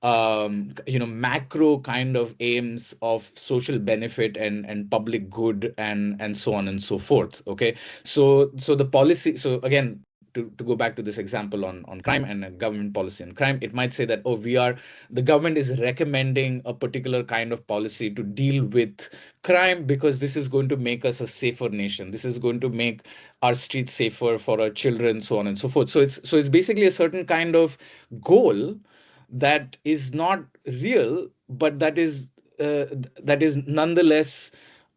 S2: macro kind of aims of social benefit and public good and so on and so forth. Okay, so the policy, so again, to go back to this example on crime and government policy on crime, it might say that, oh, the government is recommending a particular kind of policy to deal with crime because this is going to make us a safer nation, this is going to make our streets safer for our children, so on and so forth. So it's basically a certain kind of goal that is not real, but that is nonetheless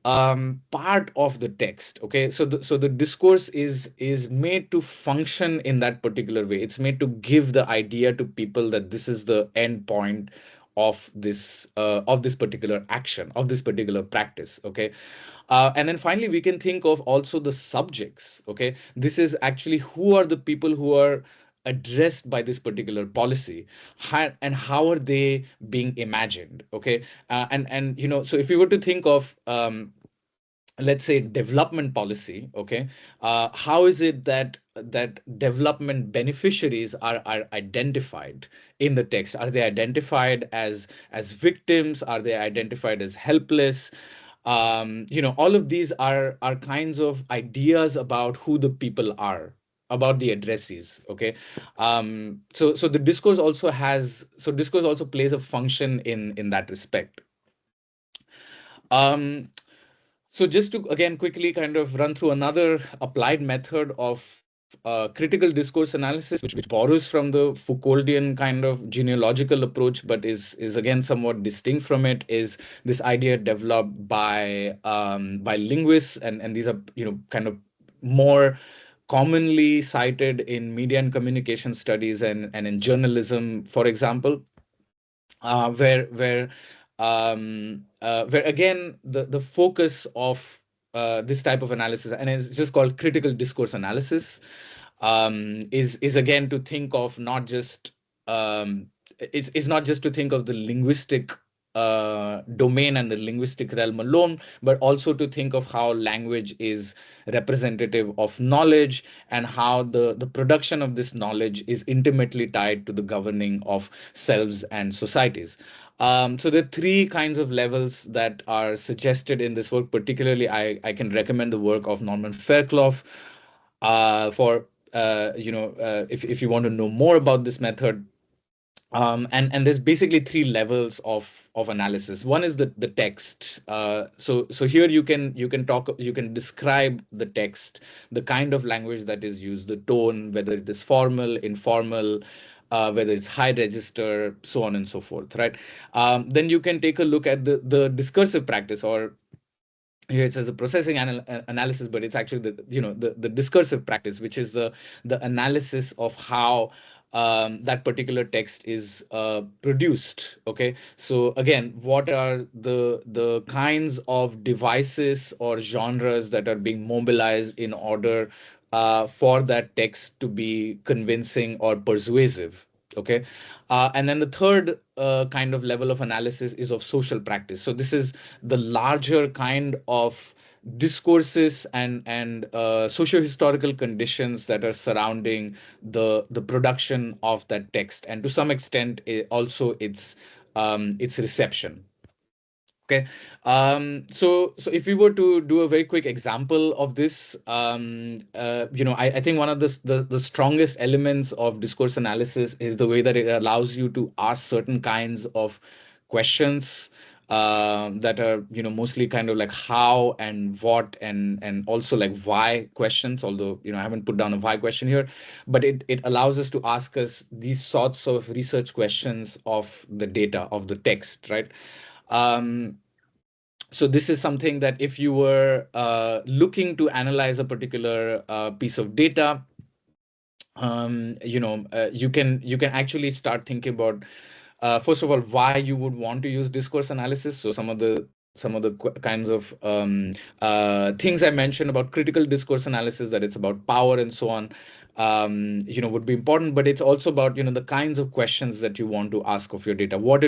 S2: part of the text. Okay, so the discourse is made to function in that particular way. It's made to give the idea to people that this is the end point of this particular action, of this particular practice. Okay, and then finally we can think of also the subjects. Okay, this is actually who are the people who are addressed by this particular policy, and how are they being imagined. Okay, and so if we were to think of let's say development policy. Okay, how is it that development beneficiaries are identified in the text? Are they identified as victims? Are they identified as helpless? All of these are kinds of ideas about who the people are, about the addressees. Okay, so the discourse also plays a function in that respect. um so just to again quickly kind of run through another applied method of critical discourse analysis, which borrows from the Foucauldian kind of genealogical approach, but is again somewhat distinct from it, is this idea developed by linguists, and these are kind of more commonly cited in media and communication studies and in journalism, for example, where again the focus of this type of analysis, and it's just called critical discourse analysis, is again to think of not just is not just to think of the linguistic domain and the linguistic realm alone, but also to think of how language is representative of knowledge, and how the production of this knowledge is intimately tied to the governing of selves and societies. So there are three kinds of levels that are suggested in this work. Particularly, I can recommend the work of Norman Fairclough for if you want to know more about this method. And there's basically three levels of analysis. One is the text. So here you can describe the text, the kind of language that is used, the tone, whether it is formal, informal, whether it's high register, so on and so forth, right? Then you can take a look at the discursive practice, or here it says the processing analysis, but it's actually the discursive practice, which is the analysis of how that particular text is produced. Okay, so again, what are the kinds of devices or genres that are being mobilized in order for that text to be convincing or persuasive? Okay, and then the third kind of level of analysis is of social practice. So this is the larger kind of discourses and socio-historical conditions that are surrounding the production of that text, and to some extent also its reception. Okay. So if we were to do a very quick example of this, I think one of the strongest elements of discourse analysis is the way that it allows you to ask certain kinds of questions that are, mostly kind of like how and what and also like why questions. Although, I haven't put down a why question here, but it allows us to ask us these sorts of research questions of the data of the text, right? Um, so this is something that if you were looking to analyze a particular piece of data, you can actually start thinking about first of all why you would want to use discourse analysis. So some of the kinds of things I mentioned about critical discourse analysis, that it's about power and so on, would be important. But it's also about the kinds of questions that you want to ask of your data. What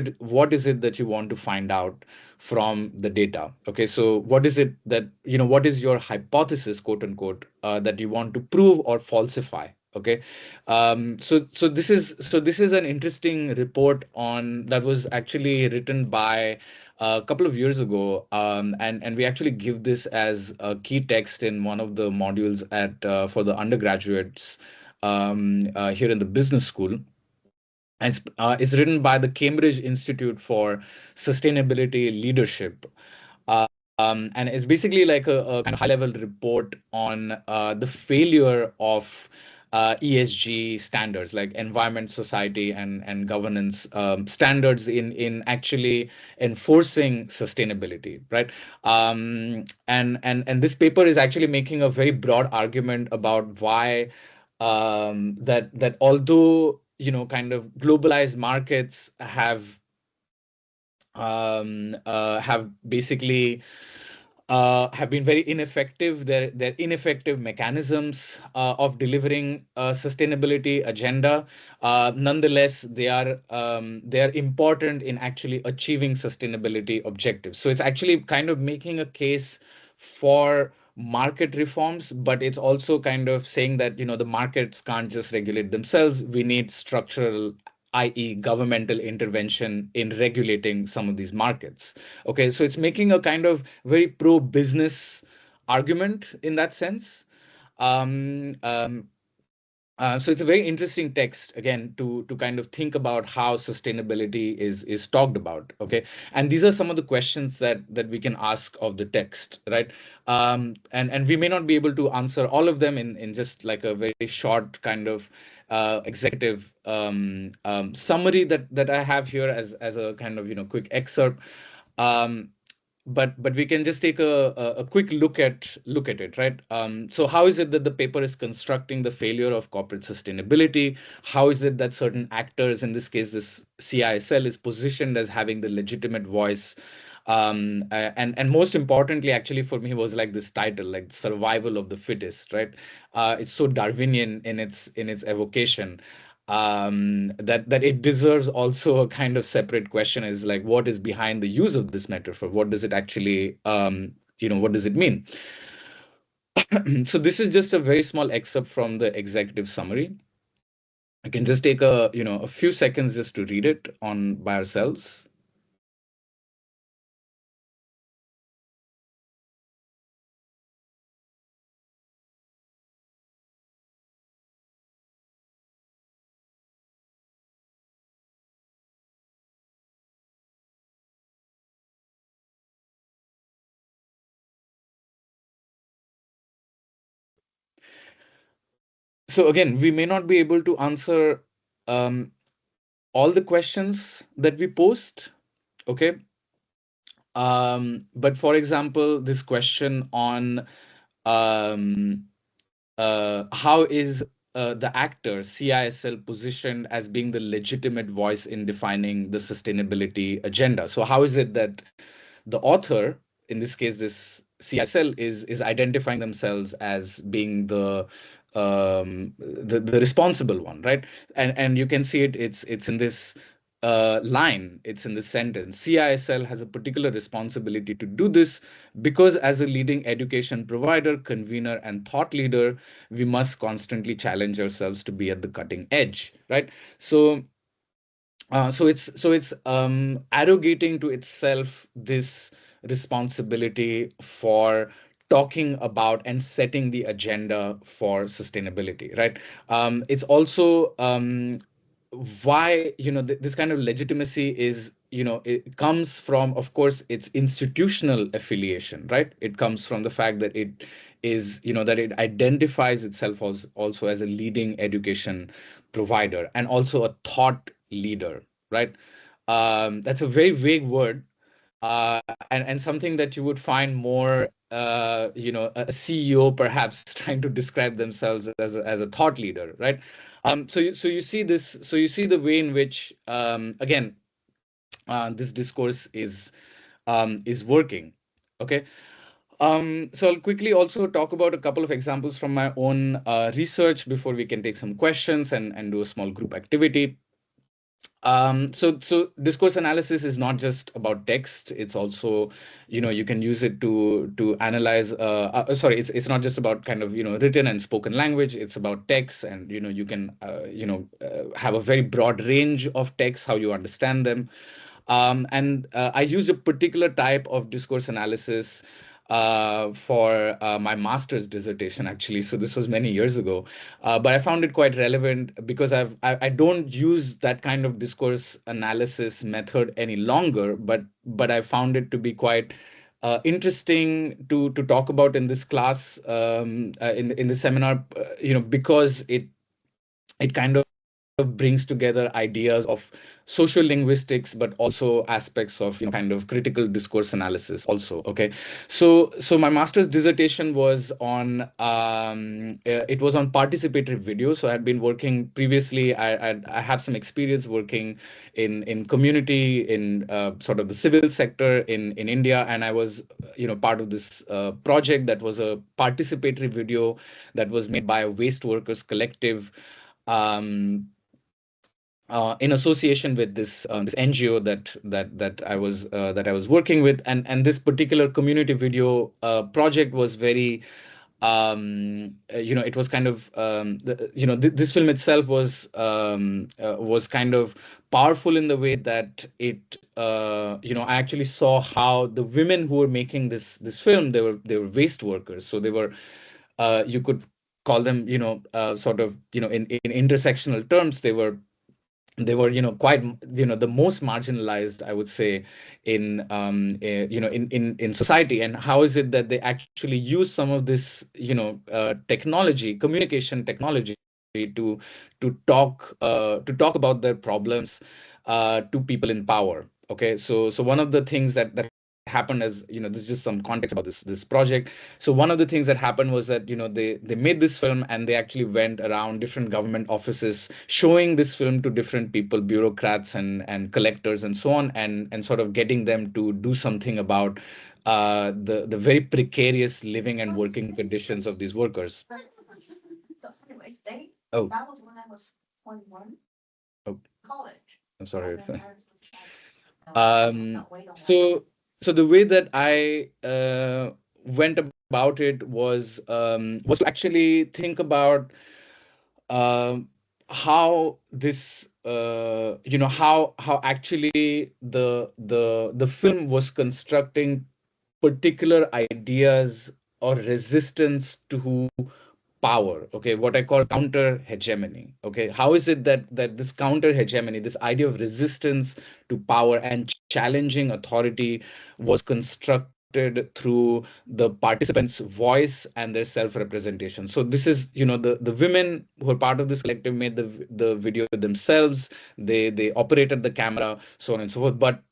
S2: is it that you want to find out from the data? Okay, so what is it that what is your hypothesis, quote unquote, that you want to prove or falsify? Okay, so this is an interesting report on that was actually written by a couple of years ago, and we actually give this as a key text in one of the modules at for the undergraduates here in the business school. And it's written by the Cambridge Institute for Sustainability Leadership. And it's basically like a kind of high level report on the failure of ESG standards, like environment, society, and governance standards in actually enforcing sustainability, right? And this paper is actually making a very broad argument about why that although kind of globalized markets have basically have been very ineffective. They're ineffective mechanisms of delivering a sustainability agenda. Nonetheless, they are important in actually achieving sustainability objectives. So it's actually kind of making a case for market reforms, but it's also kind of saying that the markets can't just regulate themselves. We need structural, i.e., governmental intervention in regulating some of these markets. Okay, so it's making a kind of very pro-business argument in that sense. Um, um, so it's a very interesting text again to kind of think about how sustainability is talked about. Okay, and these are some of the questions that we can ask of the text, right? And we may not be able to answer all of them in just like a very short kind of executive summary that I have here as a kind of quick excerpt. Um, but we can just take a quick look at it, right? So how is it that the paper is constructing the failure of corporate sustainability? How is it that certain actors, in this case this CISL, is positioned as having the legitimate voice? And most importantly, actually for me, was like this title, like survival of the fittest, right? It's so Darwinian in its evocation. that it deserves also a kind of separate question, is like, what is behind the use of this metaphor? What does it actually, what does it mean? So this is just a very small excerpt from the executive summary. I can just take a few seconds just to read it on by ourselves. So again, we may not be able to answer um, all the questions that we post. Okay. But for example, this question on um, how is the actor CISL positioned as being the legitimate voice in defining the sustainability agenda? So how is it that the author, in this case, this CISL, is identifying themselves as being the responsible one, right? And you can see it. It's in this line. It's in this sentence. CISL has a particular responsibility to do this because, as a leading education provider, convener, and thought leader, we must constantly challenge ourselves to be at the cutting edge, right? So so it's arrogating to itself this responsibility for talking about and setting the agenda for sustainability, right? It's also why this kind of legitimacy is, it comes from, of course, its institutional affiliation, right? It comes from the fact that it is, that it identifies itself as also as a leading education provider and also a thought leader, right? That's a very vague word, and something that you would find more, a CEO perhaps trying to describe themselves as a thought leader, right? So you see this, so you see the way in which, again, this discourse is working. Okay. So I'll quickly also talk about a couple of examples from my own research before we can take some questions and do a small group activity. So discourse analysis is not just about text. It's also, you can use it to analyze. Sorry, it's not just about kind of, written and spoken language. It's about text, and you can have a very broad range of text, how you understand them. And I used a particular type of discourse analysis for my master's dissertation, actually. So this was many years ago, but I found it quite relevant because I don't use that kind of discourse analysis method any longer, but I found it to be quite interesting to talk about in this class, in the seminar, because it kind of brings together ideas of social linguistics, but also aspects of, kind of critical discourse analysis also. Okay. So my master's dissertation was on, it was on participatory video. So I had been working previously. I have some experience working in community, in sort of the civil sector in India, and I was, part of this project that was a participatory video that was made by a waste workers collective, in association with this NGO that I was working with, and this particular community video project was very, it was kind of, this film itself was kind of powerful in the way that it, I actually saw how the women who were making this film, they were waste workers. So they were, you could call them, sort of, in intersectional terms, they were quite, the most marginalized, I would say, in, in society. And how is it that they actually use some of this, technology, communication technology, to talk about their problems to people in power. Okay. So one of the things that happened, as this is just some context about this project. So one of the things that happened was that, they made this film, and they actually went around different government offices showing this film to different people, bureaucrats and collectors and so on, and sort of getting them to do something about the very precarious living and working conditions of these workers. Oh. Oh, I'm sorry if um so so the way that I went about it was to actually think about um how this how actually the film was constructing particular ideas or resistance to power, okay, what I call counter hegemony. Okay, how is it that this counter hegemony, this idea of resistance to power and challenging authority was constructed through the participants voice and their self representation. So this is, the women who are part of this collective made the video themselves. They operated the camera, so on and so forth. But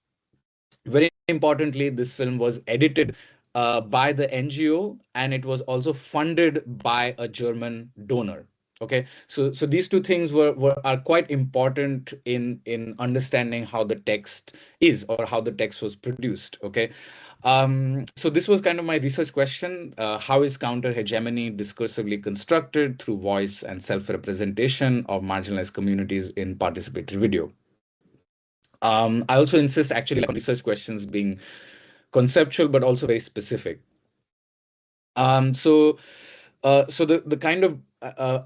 S2: very importantly, this film was edited by the NGO, and it was also funded by a German donor. Okay, so these two things were are quite important in understanding how the text is, or how the text was produced. Okay, so this was kind of my research question: how is counter hegemony discursively constructed through voice and self representation of marginalized communities in participatory video? I also insist actually like on research questions being conceptual but also very specific. So the kind of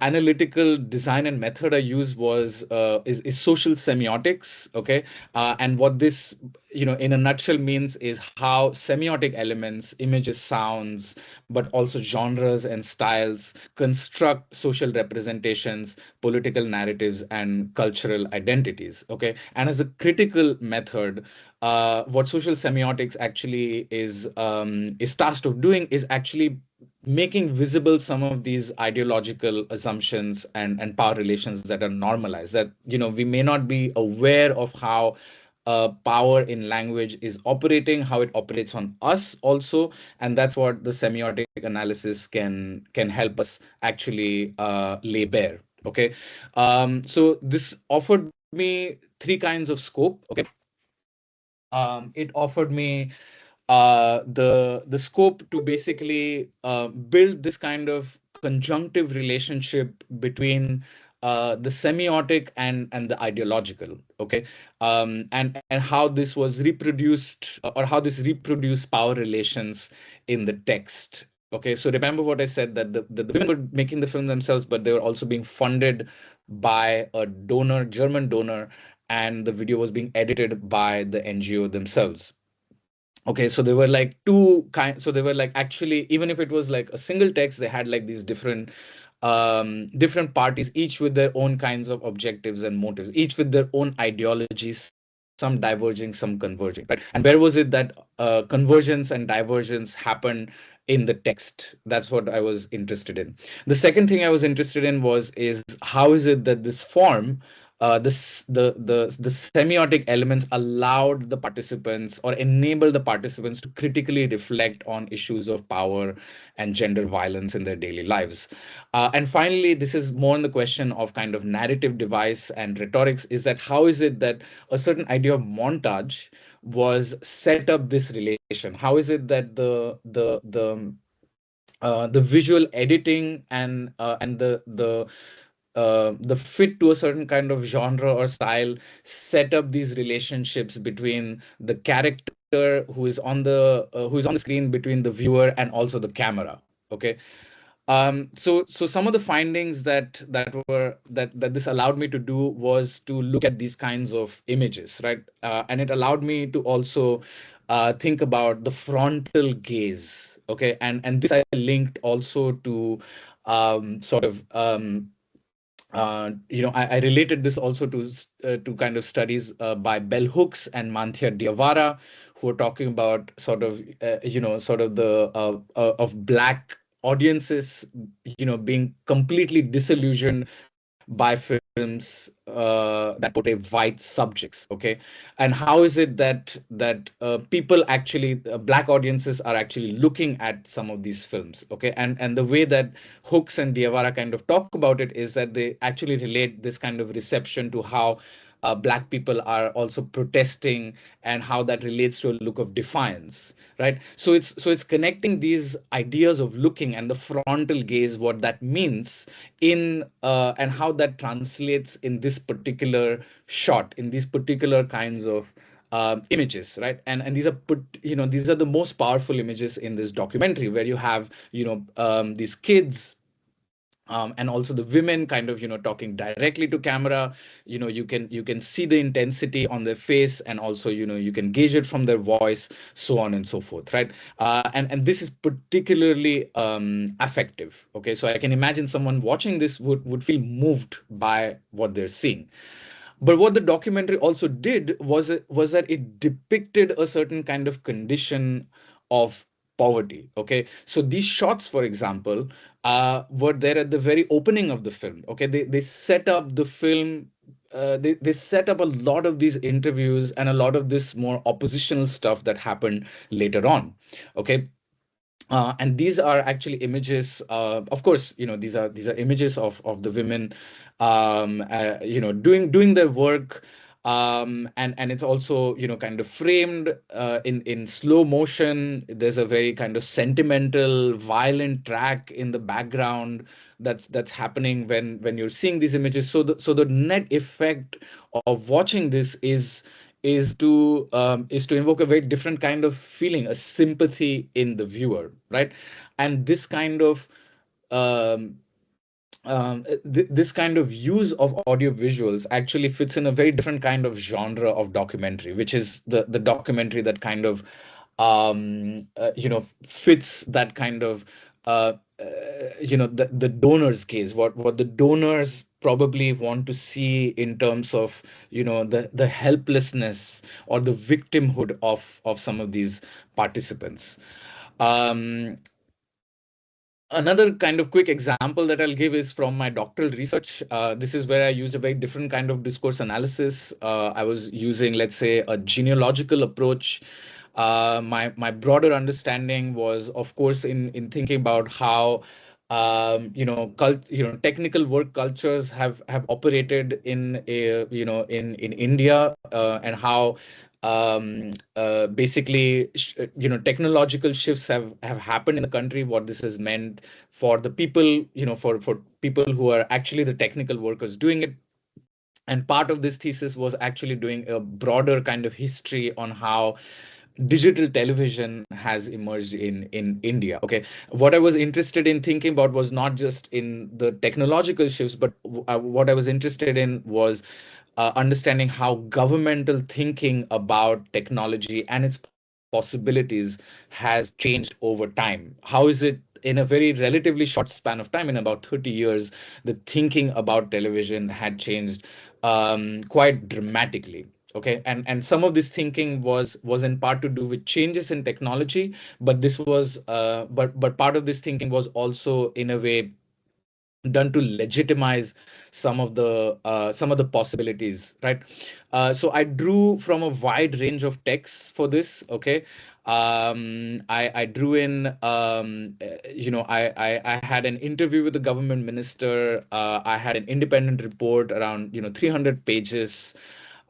S2: analytical design and method I used is social semiotics. Okay, and what this, in a nutshell means is how semiotic elements, images, sounds, but also genres and styles construct social representations, political narratives, and cultural identities. Okay, and as a critical method, what social semiotics actually is tasked of doing is actually making visible some of these ideological assumptions and power relations that are normalized, that we may not be aware of how power in language is operating, how it operates on us also. And that's what the semiotic analysis can help us actually lay bare. Okay, so this offered me three kinds of scope. Okay, it offered me the scope to basically build this kind of conjunctive relationship between the semiotic and the ideological. Okay, and how this was reproduced, or how this reproduced power relations in the text. Okay, so remember what I said, that the women were making the film themselves, but they were also being funded by a donor, German donor, and the video was being edited by the NGO themselves. Okay, so they were like two kind. So they were like, actually, even if it was like a single text, they had like these different parties, each with their own kinds of objectives and motives, each with their own ideologies, some diverging, some converging, right? And where was it that convergence and divergence happened in the text? That's what I was interested in. The second thing I was interested in is how is it that this form, the semiotic elements allowed the participants, or enabled the participants, to critically reflect on issues of power and gender violence in their daily lives. And finally, this is more on the question of kind of narrative device and rhetorics, is that how is it that a certain idea of montage was set up this relation? How is it that the visual editing and the fit to a certain kind of genre or style set up these relationships between the character who is on the screen, between the viewer and also the camera. Okay, so some of the findings that this allowed me to do was to look at these kinds of images, right? And it allowed me to also think about the frontal gaze. Okay, and this I linked also to sort of I related this also to kind of studies by Bell Hooks and Manthia Diawara, who are talking about sort of sort of the of black audiences being completely disillusioned by films that portray white subjects. Okay, and how is it that people actually, black audiences are actually looking at some of these films? Okay, and the way that Hooks and Diawara kind of talk about it is that they actually relate this kind of reception to how Black people are also protesting, and how that relates to a look of defiance, right? So it's connecting these ideas of looking and the frontal gaze, what that means in and how that translates in this particular shot, in these particular kinds of images, right? And these are these are the most powerful images in this documentary, where you have these kids, and also the women kind of talking directly to camera. You can see the intensity on their face, and also you can gauge it from their voice, so on and so forth, right? And this is particularly affective. Okay, so I can imagine someone watching this would feel moved by what they're seeing. But what the documentary also did was that it depicted a certain kind of condition of poverty. Okay, so these shots, for example, were there at the very opening of the film. Okay, they set up the film. They set up a lot of these interviews and a lot of this more oppositional stuff that happened later on. Okay, and these are actually images. Of course, these are images of the women, doing their work, and it's also kind of framed in slow motion. There's a very kind of sentimental, violent track in the background that's happening when you're seeing these images. So the net effect of watching this is to invoke a very different kind of feeling, a sympathy in the viewer, right? And this kind of um, this kind of use of audio visuals actually fits in a very different kind of genre of documentary, which is the documentary that kind of fits that kind of uh, the donor's case, what the donors probably want to see in terms of the helplessness or the victimhood of some of these participants. um, Another kind of quick example that I'll give is from my doctoral research. This is where I use a very different kind of discourse analysis. I was using, let's say, a genealogical approach. My broader understanding was, of course, in thinking about how technical work cultures have operated in in India, and how basically technological shifts have happened in the country, what this has meant for the people, for people who are actually the technical workers doing it. And part of this thesis was actually doing a broader kind of history on how digital television has emerged in India. Okay, what I was interested in thinking about was not just in the technological shifts, but what I was interested in was understanding how governmental thinking about technology and its possibilities has changed over time. How is it in a very relatively short span of time, in about 30 years, the thinking about television had changed quite dramatically. Okay, and some of this thinking was in part to do with changes in technology, but this was but part of this thinking was also in a way done to legitimize some of the possibilities, right? So I drew from a wide range of texts for this. Okay, I drew in I had an interview with the government minister. I had an independent report around 300 pages,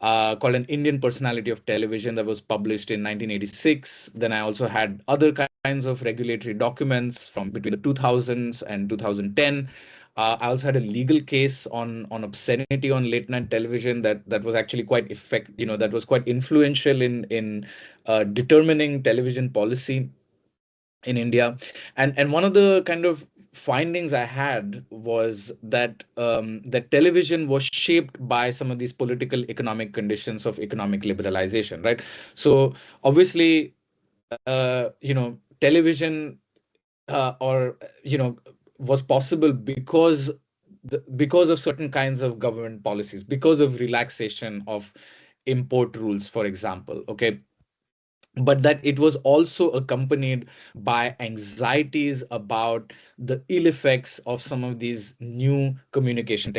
S2: called An Indian Personality of Television, that was published in 1986. Then I also had other kinds of regulatory documents from between the 2000s and 2010. I also had a legal case on obscenity on late night television that was actually that was quite influential in determining television policy in India. And one of the kind of findings I had was that television was shaped by some of these political economic conditions of economic liberalization, right? So obviously, television or was possible because of certain kinds of government policies, because of relaxation of import rules, for example. Okay, but that it was also accompanied by anxieties about the ill effects of some of these new communication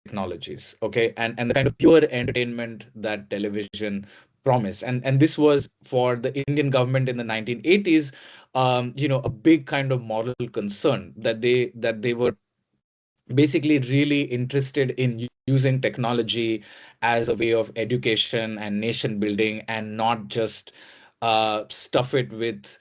S2: technologies. Okay, and the kind of pure entertainment that television promised. And this was, for the Indian government in the 1980s, a big kind of moral concern, that they were basically really interested in using technology as a way of education and nation building, and not just stuff it with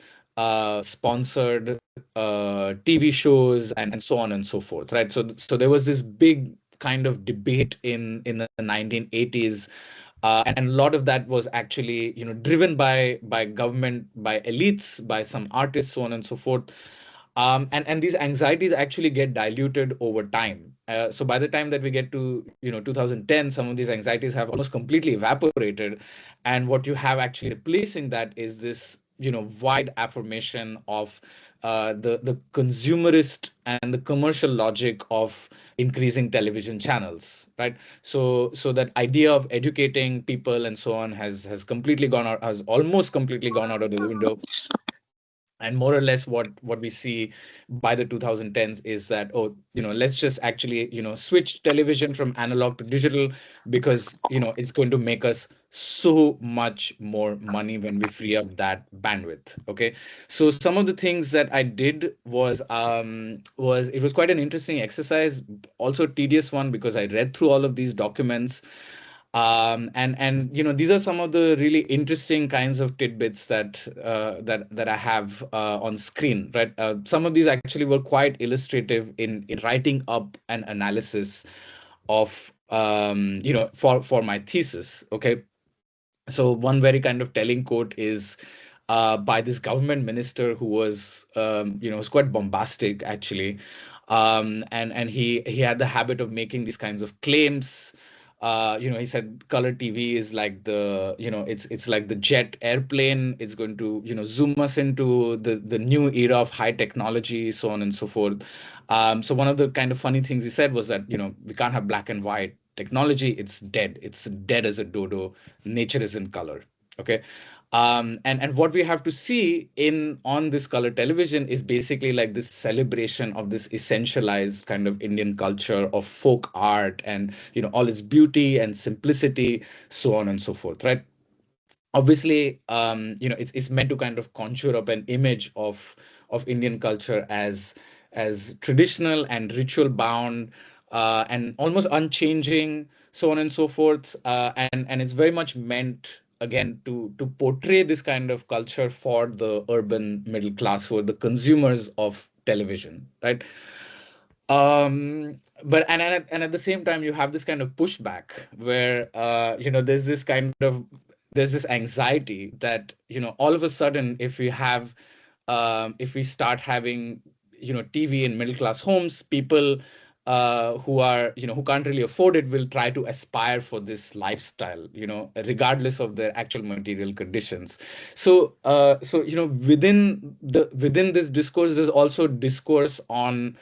S2: sponsored TV shows and so on and so forth, right? So there was this big kind of debate in the 1980s, and a lot of that was actually, driven by government, by elites, by some artists, so on and so forth. And these anxieties actually get diluted over time. So by the time that we get to 2010, some of these anxieties have almost completely evaporated, and what you have actually replacing that is this wide affirmation of the consumerist and the commercial logic of increasing television channels, right? So that idea of educating people and so on has completely gone out, has almost completely gone out of the window. And more or less what we see by the 2010s is that, oh, let's just actually switch television from analog to digital, because it's going to make us so much more money when we free up that bandwidth. Okay, so some of the things that I did was it was quite an interesting exercise, also a tedious one, because I read through all of these documents. And these are some of the really interesting kinds of tidbits that I have on screen, right? Some of these actually were quite illustrative in writing up an analysis of for my thesis. Okay, so one very kind of telling quote is by this government minister who was was quite bombastic actually. And he had the habit of making these kinds of claims. He said color TV is like it's like the jet airplane. It's going to zoom us into the new era of high technology, so on and so forth. So one of the kind of funny things he said was that we can't have black and white technology. It's dead. It's dead as a dodo. Nature is in color. Okay. And what we have to see in on this color television is basically like this celebration of this essentialized kind of Indian culture of folk art, and all its beauty and simplicity, so on and so forth, right? Obviously, it's meant to kind of conjure up an image of Indian culture as traditional and ritual bound, and almost unchanging, so on and so forth. And it's very much meant again to portray this kind of culture for the urban middle class, who are the consumers of television, right? But at the same time, you have this kind of pushback where there's this anxiety that all of a sudden, if we start having TV in middle class homes, people who are who can't really afford it will try to aspire for this lifestyle, regardless of their actual material conditions. So within this discourse, there's also discourse on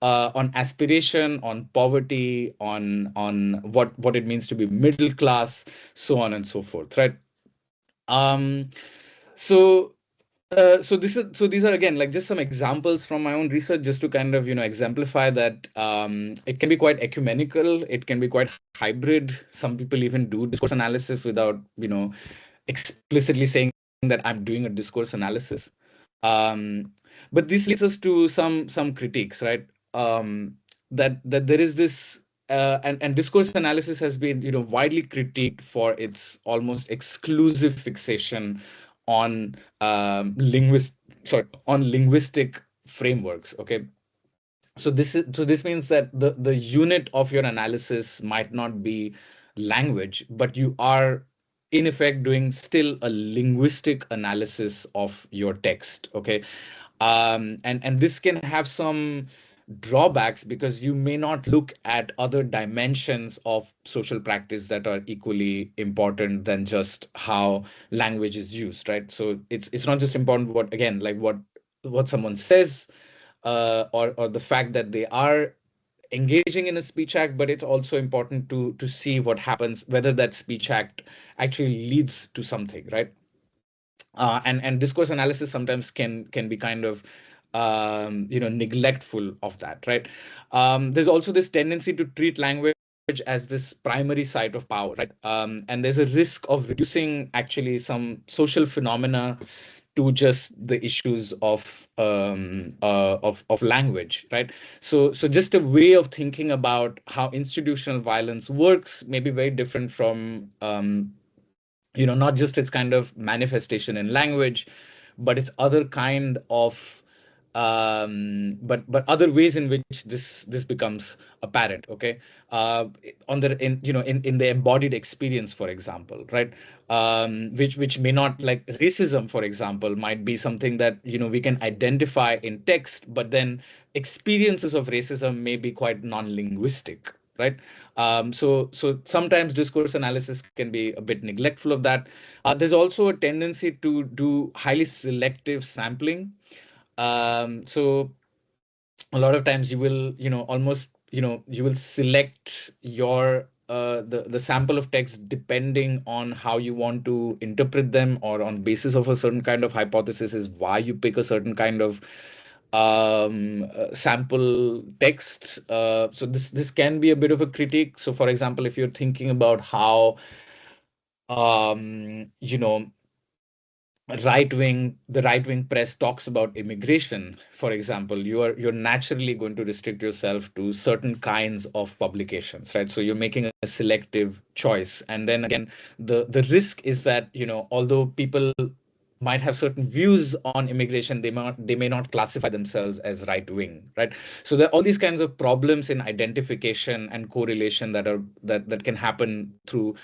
S2: aspiration, on poverty, on what it means to be middle class, so on and so forth, right? Um, so so these are again like just some examples from my own research, just to kind of exemplify that it can be quite ecumenical, it can be quite hybrid. Some people even do discourse analysis without explicitly saying that I'm doing a discourse analysis. Um, but this leads us to some critiques, right? That there is this and discourse analysis has been widely critiqued for its almost exclusive fixation on on linguistic frameworks. Okay, so this means that the unit of your analysis might not be language, but you are in effect doing still a linguistic analysis of your text. Okay, and this can have some drawbacks, because you may not look at other dimensions of social practice that are equally important than just how language is used, right? So it's not just important what, again, like what someone says, or the fact that they are engaging in a speech act, but it's also important to see what happens, whether that speech act actually leads to something, right? And discourse analysis sometimes can be kind of neglectful of that, right? There's also this tendency to treat language as this primary site of power, right? And there's a risk of reducing actually some social phenomena to just the issues of language, right? So just a way of thinking about how institutional violence works may be very different from not just its kind of manifestation in language, but its other kind of but other ways in which this becomes apparent. Okay, uh, on the in the embodied experience, for example, right? Which may not, like racism, for example, might be something that we can identify in text, but then experiences of racism may be quite non-linguistic, right? So sometimes discourse analysis can be a bit neglectful of that. There's also a tendency to do highly selective sampling. So a lot of times you will almost you will select your the sample of text depending on how you want to interpret them, or on basis of a certain kind of hypothesis is why you pick a certain kind of sample text. So this can be a bit of a critique. So for example, if you're thinking about how um, you know the right wing press talks about immigration, for example, you're naturally going to restrict yourself to certain kinds of publications, right? So you're making a selective choice, and then again, the risk is that although people might have certain views on immigration, they may not classify themselves as right wing, right? So there are all these kinds of problems in identification and correlation that can happen through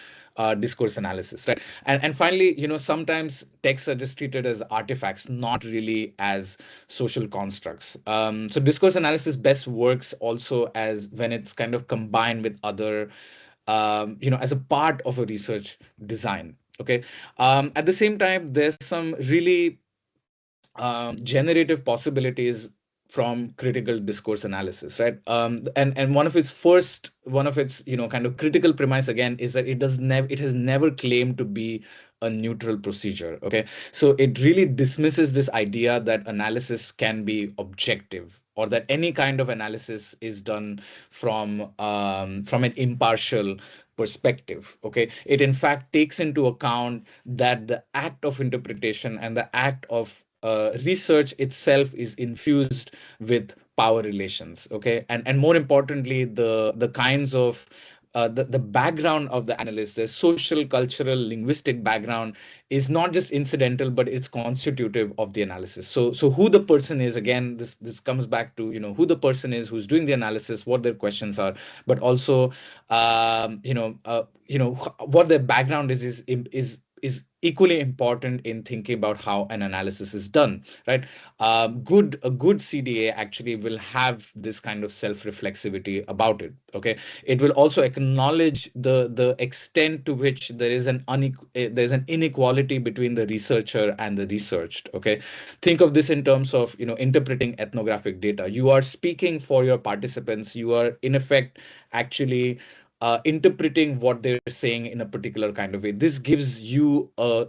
S2: discourse analysis, right? And finally, sometimes texts are just treated as artifacts, not really as social constructs. So discourse analysis best works also as when it's kind of combined with other as a part of a research design. Okay. At the same time, there's some really generative possibilities from critical discourse analysis, right? And one of its kind of critical premise again is that it has never claimed to be a neutral procedure. Okay, so it really dismisses this idea that analysis can be objective, or that any kind of analysis is done from an impartial perspective. Okay, it in fact takes into account that the act of interpretation and the act of research itself is infused with power relations. Okay, and more importantly, the kinds of the background of the analyst, the social, cultural, linguistic background is not just incidental, but it's constitutive of the analysis. So who the person is, again, this comes back to who the person is who's doing the analysis, what their questions are, but also what their background is equally important in thinking about how an analysis is done, right? A good CDA actually will have this kind of self-reflexivity about it. Okay, it will also acknowledge the extent to which there's an inequality between the researcher and the researched. Okay, think of this in terms of interpreting ethnographic data. You are speaking for your participants. You are in effect actually interpreting what they're saying in a particular kind of way. This gives you a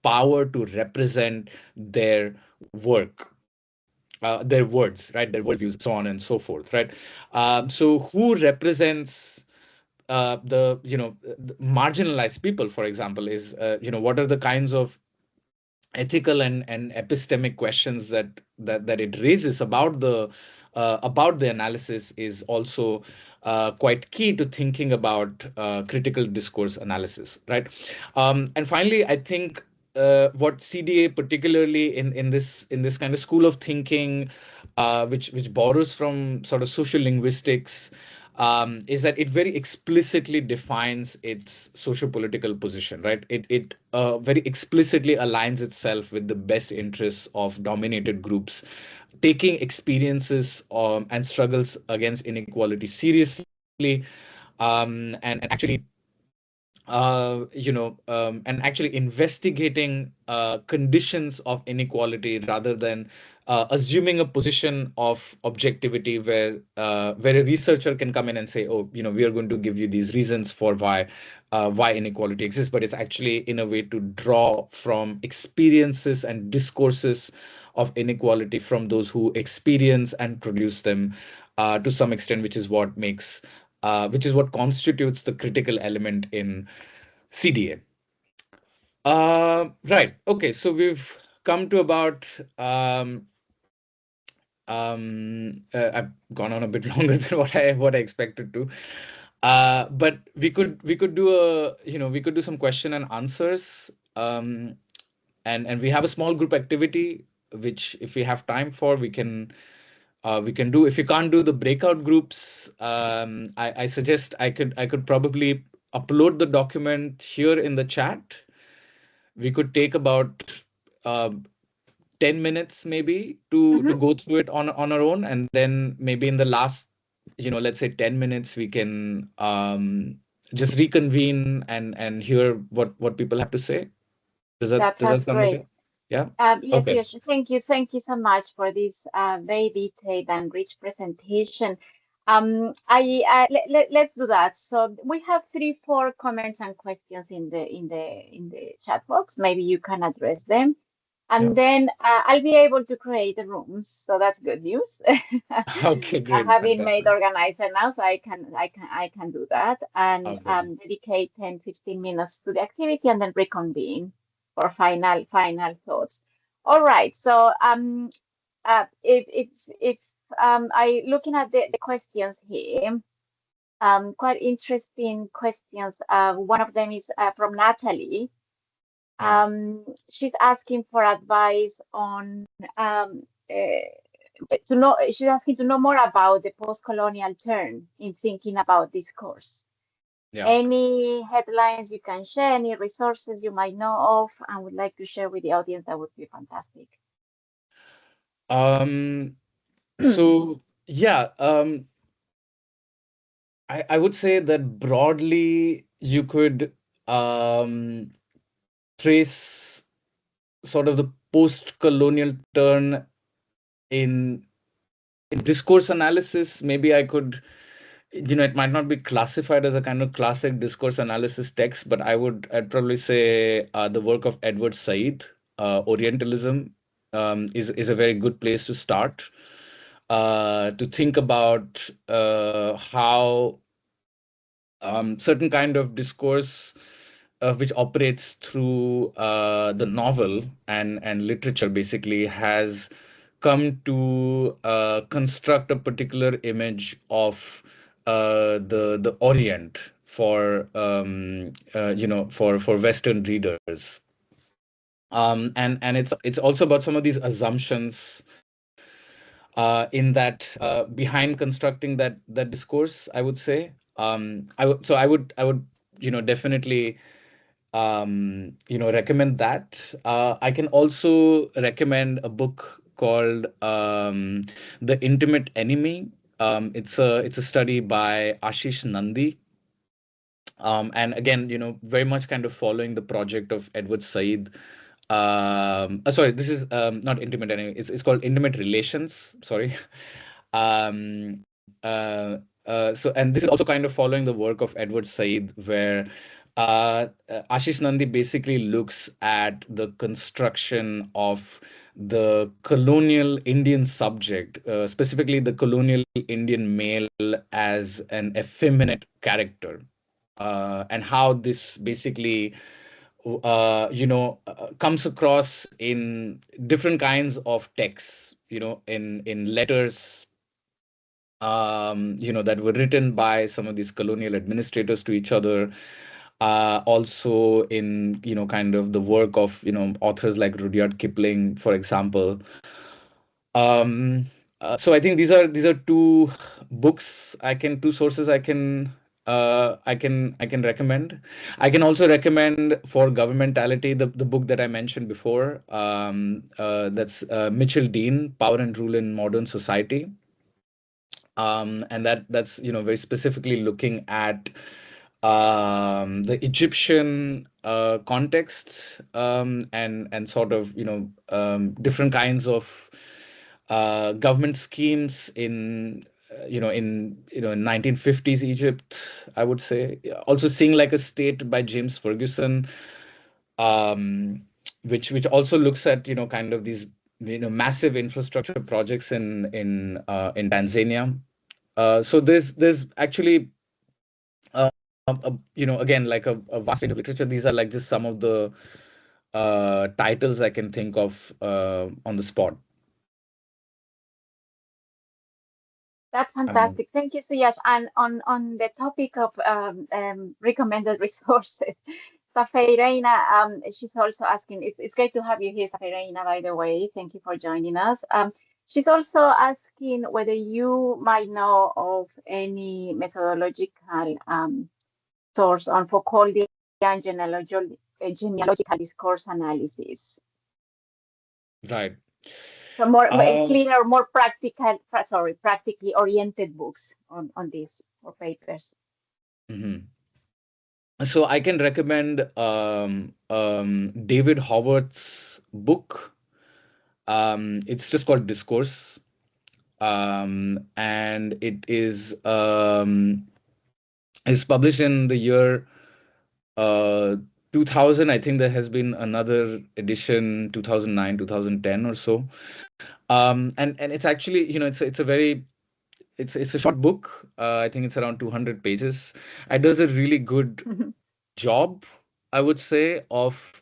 S2: power to represent their work, their words, right? Their worldviews, so on and so forth, right? So who represents the marginalized people, for example, is what are the kinds of ethical and epistemic questions that it raises about the analysis is also quite key to thinking about critical discourse analysis, right? And finally, I think what CDA, particularly in this kind of school of thinking, which borrows from sort of social linguistics, is that it very explicitly defines its socio-political position, right? It very explicitly aligns itself with the best interests of dominated groups, taking experiences and struggles against inequality seriously, and actually and actually investigating conditions of inequality rather than assuming a position of objectivity where a researcher can come in and say, oh, we are going to give you these reasons for why inequality exists, but it's actually in a way to draw from experiences and discourses of inequality from those who experience and produce them to some extent, which is what constitutes the critical element in CDA. Right. Okay. So we've come to about I've gone on a bit longer than what I expected to. But we could do we could do some question and answers. And we have a small group activity which, if we have time for, we can do. If you can't do the breakout groups, I suggest I could probably upload the document here in the chat. We could take about uh, 10 minutes maybe to
S1: Mhm.
S2: go through it on our own, and then maybe in the last, let's say 10 minutes, we can just reconvene and hear what people have to say. does that
S1: That
S2: does that
S1: sounds
S2: sound
S1: great.
S2: okay? Yeah.
S1: Yes,
S2: Okay.
S1: yes. Thank you so much for this very detailed and rich presentation. Let's do that. So we have three, four comments and questions in the chat box. Maybe you can address them,
S2: Yeah.
S1: and then I'll be able to create the rooms. So that's good news.
S2: Okay,
S1: I
S2: great.
S1: have been made
S2: Fantastic.
S1: organizer now, so I can do that and
S2: Okay.
S1: dedicate 10, 15 minutes to the activity and then reconvene for final thoughts. All right. So if I looking at the questions here, quite interesting questions. One of them is from Natalie.
S2: Yeah.
S1: She's asking for advice on she's asking to know more about the post-colonial turn in thinking about discourse.
S2: Yeah.
S1: Any headlines you can share, any resources you might know of and would like to share with the audience, that would be fantastic.
S2: Um, so yeah, I would say that broadly you could um, trace sort of the post-colonial turn in discourse analysis. Maybe I could, it might not be classified as a kind of classic discourse analysis text, but I'd probably say the work of Edward Said, Orientalism, is a very good place to start, to think about how certain kind of discourse which operates through the novel and literature basically has come to construct a particular image of the Orient for for Western readers. And it's also about some of these assumptions in that behind constructing that discourse, I would say. I would definitely recommend that. I can also recommend a book called The Intimate Enemy. It's a study by Ashish Nandi. And again, very much kind of following the project of Edward Said. Sorry, this is not Intimate Enemy. It's called Intimate Relations. Sorry. Um, and this is also kind of following the work of Edward Said, where Ashish Nandi basically looks at the construction of the colonial Indian subject, specifically the colonial Indian male as an effeminate character, and how this basically comes across in different kinds of texts, in letters that were written by some of these colonial administrators to each other. Also in, kind of the work of, authors like Rudyard Kipling, for example. Um, so I think these are two sources I can recommend. I can also recommend for governmentality the book that I mentioned before. That's Mitchell Dean, Power and Rule in Modern Society. And that's very specifically looking at the Egyptian context, and sort of different kinds of government schemes in 1950s Egypt, I would say. Also Seeing Like a State by James Ferguson, um, which also looks at kind of these massive infrastructure projects in Tanzania. So there's actually again, like a vast range of literature. These are like just some of the titles I can think of on the spot.
S1: That's
S2: Um,
S1: fantastic. Thank you, Suyash. And on the topic of recommended resources, Safareina, she's also asking, it's great to have you here, Safareina, by the way. Thank you for joining us. She's also asking whether you might know of any methodological source on Foucauldian genealogical discourse analysis.
S2: right.
S1: So more
S2: Um,
S1: cleaner, more practical, sorry, practically oriented books on this or papers.
S2: mhm. So I can recommend David Howard's book. It's just called Discourse, and it is published in the year 2000. I think there has been another edition, 2009, 2010 or so. And it's actually, it's a very it's a short book. I think it's around 200 pages. It does a really good job, I would say, of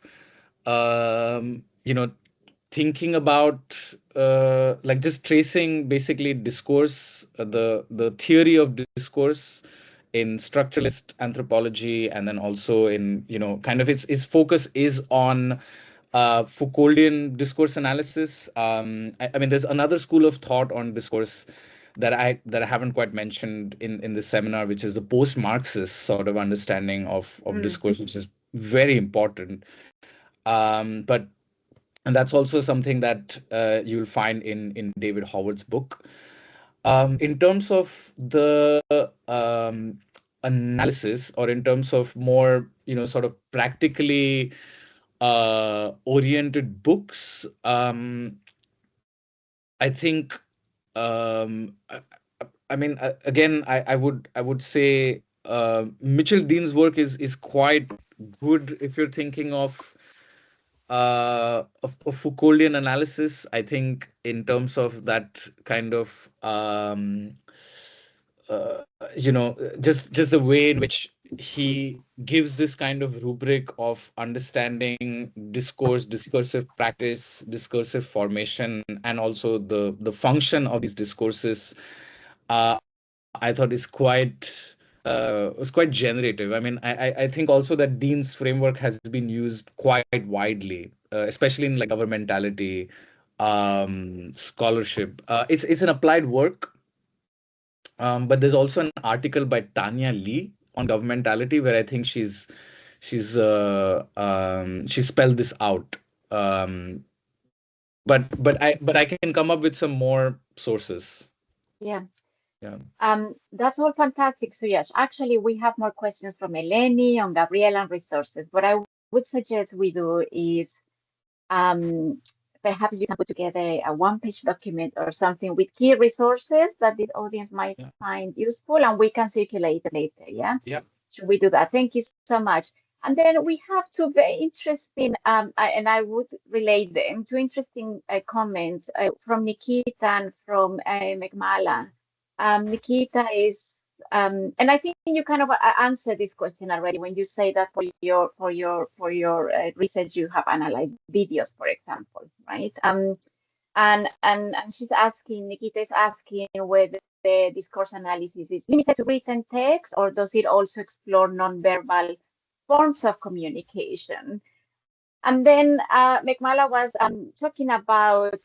S2: thinking about like just tracing basically discourse, the theory of discourse in structuralist anthropology, and then also in, kind of its focus is on Foucauldian discourse analysis. I mean, there's another school of thought on discourse that I haven't quite mentioned in this seminar, which is the post-Marxist sort of understanding of
S1: Mm.
S2: discourse, which is very important. But and that's also something that you'll find in David Howard's book. In terms of the analysis, or in terms of more, sort of practically oriented books, I think, I mean, again, I would say Mitchell Dean's work is quite good if you're thinking of Foucauldian analysis. I think in terms of that kind of just the way in which he gives this kind of rubric of understanding discourse, discursive practice, discursive formation, and also the function of these discourses. I thought was quite generative. I mean, I think also that Dean's framework has been used quite widely, especially in like governmentality, scholarship. It's an applied work, but there's also an article by Tanya Lee on governmentality where I think she spelled this out. Um, but I can come up with some more sources.
S1: Yeah.
S2: Yeah.
S1: That's all fantastic, Suyash. Actually, we have more questions from Eleni on Gabriel and resources. What I would suggest we do is perhaps you can put together a one-page document or something with key resources that the audience might
S2: Yeah.
S1: find useful, and we can circulate it later. Yeah,
S2: Yeah.
S1: should we do that? Thank you so much. And then we have two very interesting, and I would relate them, two interesting comments from Nikita and from Megmala. Nikita is, and I think you kind of answered this question already when you say that for your research you have analyzed videos, for example, right? And she's asking, Nikita is asking whether the discourse analysis is limited to written text or does it also explore nonverbal forms of communication? And then Mekmala was talking about,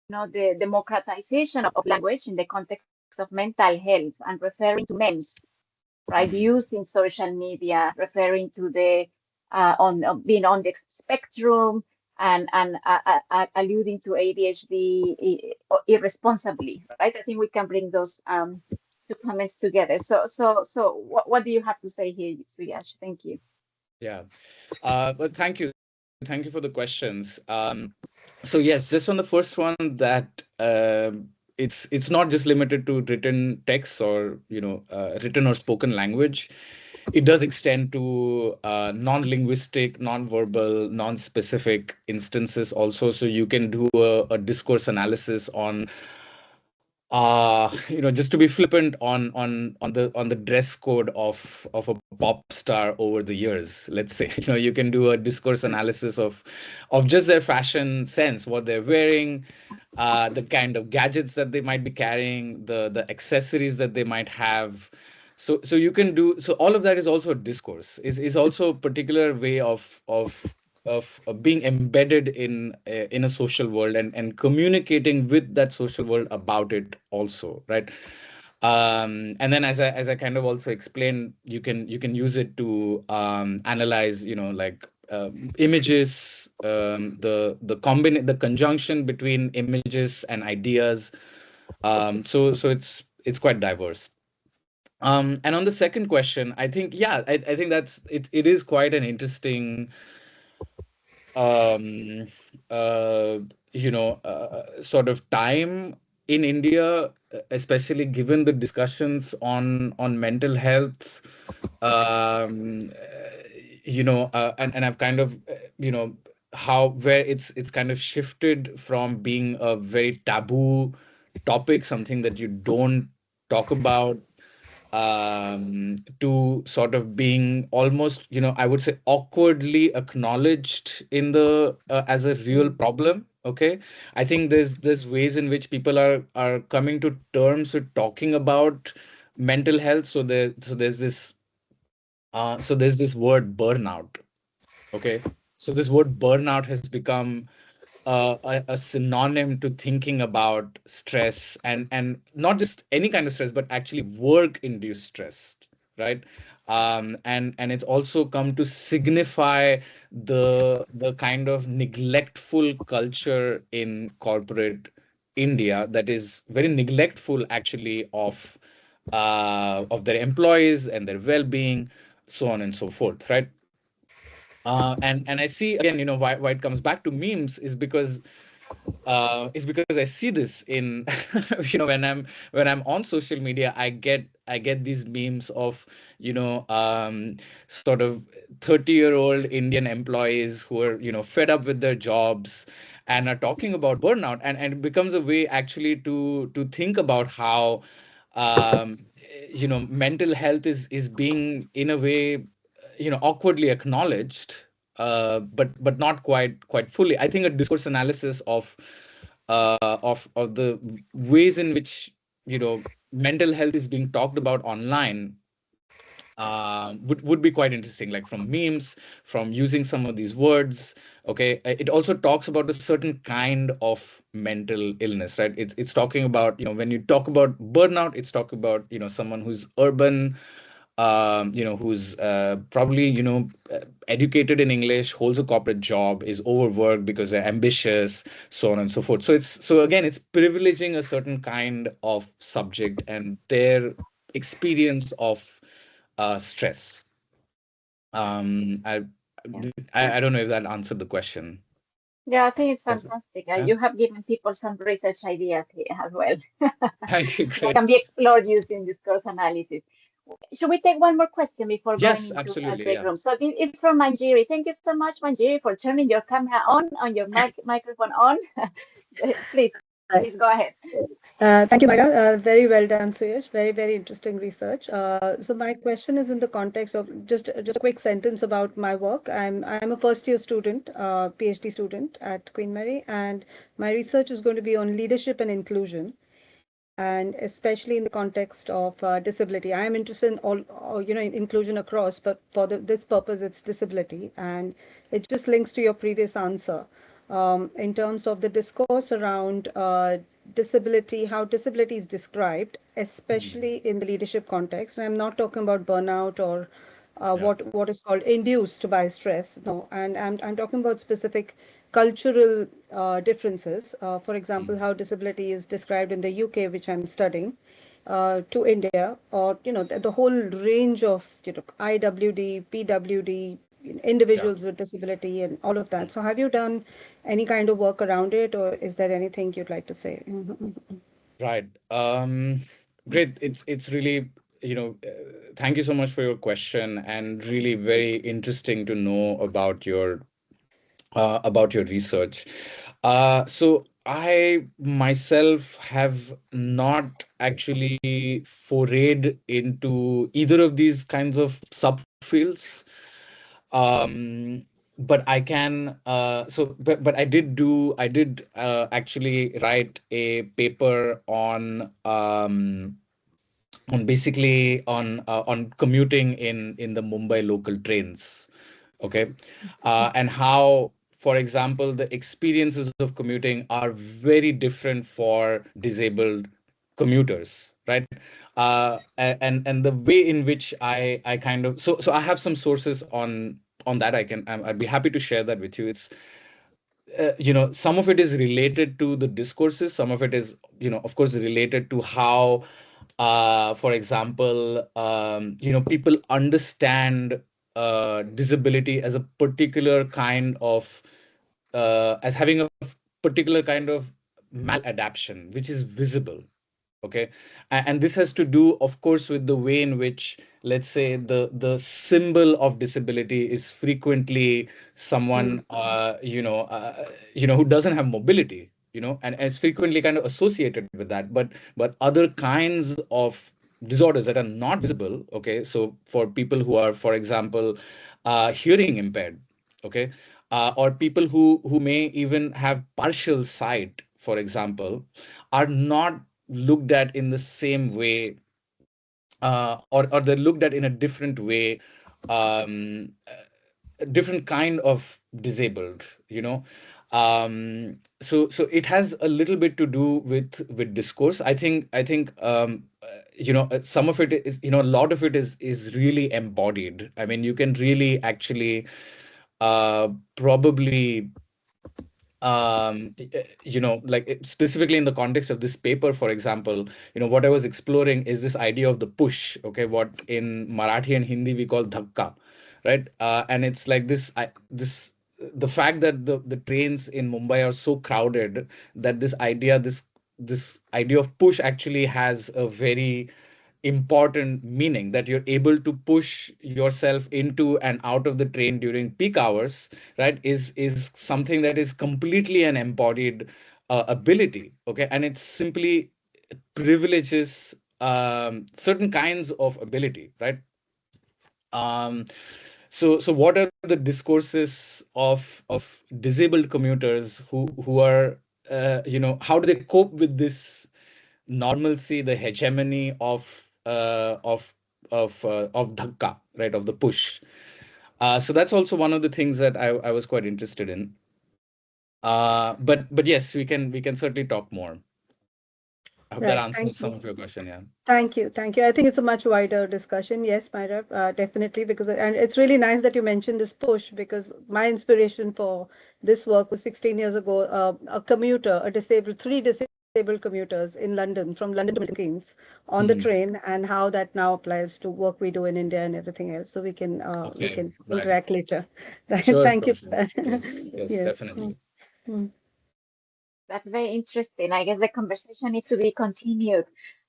S1: the democratization of language in the context of mental health and referring to memes, right,
S2: Mhm.
S1: used in social media, referring to the on being on the spectrum and alluding to ADHD irresponsibly, right? I think we can bring those two comments together. So what do you have to say here, Suyash? Thank you.
S2: Yeah. But thank you for the questions. So yes, just on the first one, that it's not just limited to written text or written or spoken language. It does extend to non-linguistic, non-verbal, non-specific instances also. So you can do a discourse analysis on just to be flippant on the dress code of a pop star over the years, let's say. You can do a discourse analysis of just their fashion sense, what they're wearing, the kind of gadgets that they might be carrying, the accessories that they might have. So you can do so. All of that is also a discourse. Is also a particular way of being embedded in a social world and communicating with that social world about it also, right? And then as I kind of also explained, you can use it to analyze, like images, the conjunction between images and ideas. So it's quite diverse. And on the second question, I think, yeah, I think it is quite an interesting um, uh, sort of time in India, especially given the discussions on mental health. Um, and I've kind of, how where it's kind of shifted from being a very taboo topic, something that you don't talk about, to sort of being almost, I would say, awkwardly acknowledged in the as a real problem. Okay, I think there's ways in which people are coming to terms with talking about mental health. So there's this word burnout. Okay, so this word burnout has become a synonym to thinking about stress, and not just any kind of stress, but actually work induced stress, right? And it's also come to signify the kind of neglectful culture in corporate India that is very neglectful actually of their employees and their well-being, so on and so forth, right? And I see again, why it comes back to memes is because I see this in when I'm on social media. I get these memes of sort of 30-year-old Indian employees who are fed up with their jobs and are talking about burnout, and it becomes a way actually to think about how mental health is being in a way awkwardly acknowledged, but not quite fully. I think a discourse analysis of the ways in which mental health is being talked about online would be quite interesting, like from memes, from using some of these words. Okay, it also talks about a certain kind of mental illness, right? It's talking about, when you talk about burnout, it's talking about someone who's urban, who's probably educated in English, holds a corporate job, is overworked because they're ambitious, so on and so forth. So again, it's privileging a certain kind of subject and their experience of stress. Um, I, I don't know if that answered the question.
S1: Yeah, I think it's
S2: Yes.
S1: fantastic.
S2: Yeah.
S1: You have given people some research ideas here as well
S2: Thank you.
S1: that
S2: Great.
S1: can be explored using discourse analysis. Should we take one more question before going
S2: Yes,
S1: into a
S2: absolutely.
S1: break
S2: Yeah.
S1: room? So this is from Manjiri. Thank you so much, Manjiri, for turning your camera on your microphone on. Please go ahead.
S3: Thank you, Myra. Very well done, Suyash. Very, very interesting research. So my question is in the context of just a quick sentence about my work. I'm a first year student, PhD student at Queen Mary, and my research is going to be on leadership and inclusion, and especially in the context of disability. I am interested in in inclusion across, but for this purpose, it's disability, and it just links to your previous answer in terms of the discourse around disability, how disability is described,
S2: Mhm.
S3: especially in the leadership context. And I'm not talking about burnout or
S2: Yeah.
S3: what is called induced by stress. No, and I'm talking about specific cultural differences. For example,
S2: Mhm.
S3: how disability is described in the UK, which I'm studying, to India, or the whole range of IWD, PWD,
S2: Yeah.
S3: individuals with disability, and all of that. So, have you done any kind of work around it, or is there anything you'd like to say?
S2: Right. Great. It's really, thank you so much for your question, and really very interesting to know about your research. So I myself have not actually forayed into either of these kinds of subfields. But I can but I did actually write a paper on basically on commuting in the Mumbai local trains. Okay. And how, for example, the experiences of commuting are very different for disabled commuters, right? And the way in which I kind of, so I have some sources on that. I'd be happy to share that with you. It's some of it is related to the discourses, some of it is, of course, related to how, for example, people understand disability as a particular kind of as having a particular kind of maladaptation which is visible. Okay. And this has to do, of course, with the way in which, let's say, the symbol of disability is frequently someone who doesn't have mobility, and it's frequently kind of associated with that. But other kinds of disorders that are not visible. Okay, so for people who are, for example, hearing impaired. Okay. Or people who may even have partial sight, for example, are not looked at in the same way, or they're looked at in a different way, a different kind of disabled, so it has a little bit to do with discourse. I think some of it is, a lot of it is really embodied. I mean, you can really actually probably like specifically in the context of this paper, for example, what I was exploring is this idea of the push. Okay, what in Marathi and Hindi we call dhakka, right? And it's like this the fact that the trains in Mumbai are so crowded that this idea of push actually has a very important meaning, that you're able to push yourself into and out of the train during peak hours, right? Is something that is completely an embodied ability. Okay, and it simply privileges certain kinds of ability, right? um, so what are the discourses of disabled commuters who are, how do they cope with this normalcy, the hegemony of dhakka, right, of the push? So that's also one of the things that I was quite interested in. But yes, we can certainly talk more. I hope that
S3: Right.
S2: answers
S3: Thank
S2: some
S3: you.
S2: of your question. Yeah.
S3: Thank you. Thank you. I think it's a much wider discussion. Yes, Myra, definitely, because and it's really nice that you mentioned this push, because my inspiration for this work was 16 years ago. A commuter, three disabled commuters in London, from London to Milton Keynes, on the
S2: Mhm.
S3: train, and how that now applies to work we do in India and everything else. So we
S2: Okay.
S3: can
S2: Right.
S3: interact later. Right.
S2: Sure,
S3: Thank you for
S2: Prashant.
S3: that.
S2: Yes, yes,
S3: Yes.
S2: definitely.
S3: Mm,
S1: That's very interesting. I guess the conversation needs to be continued.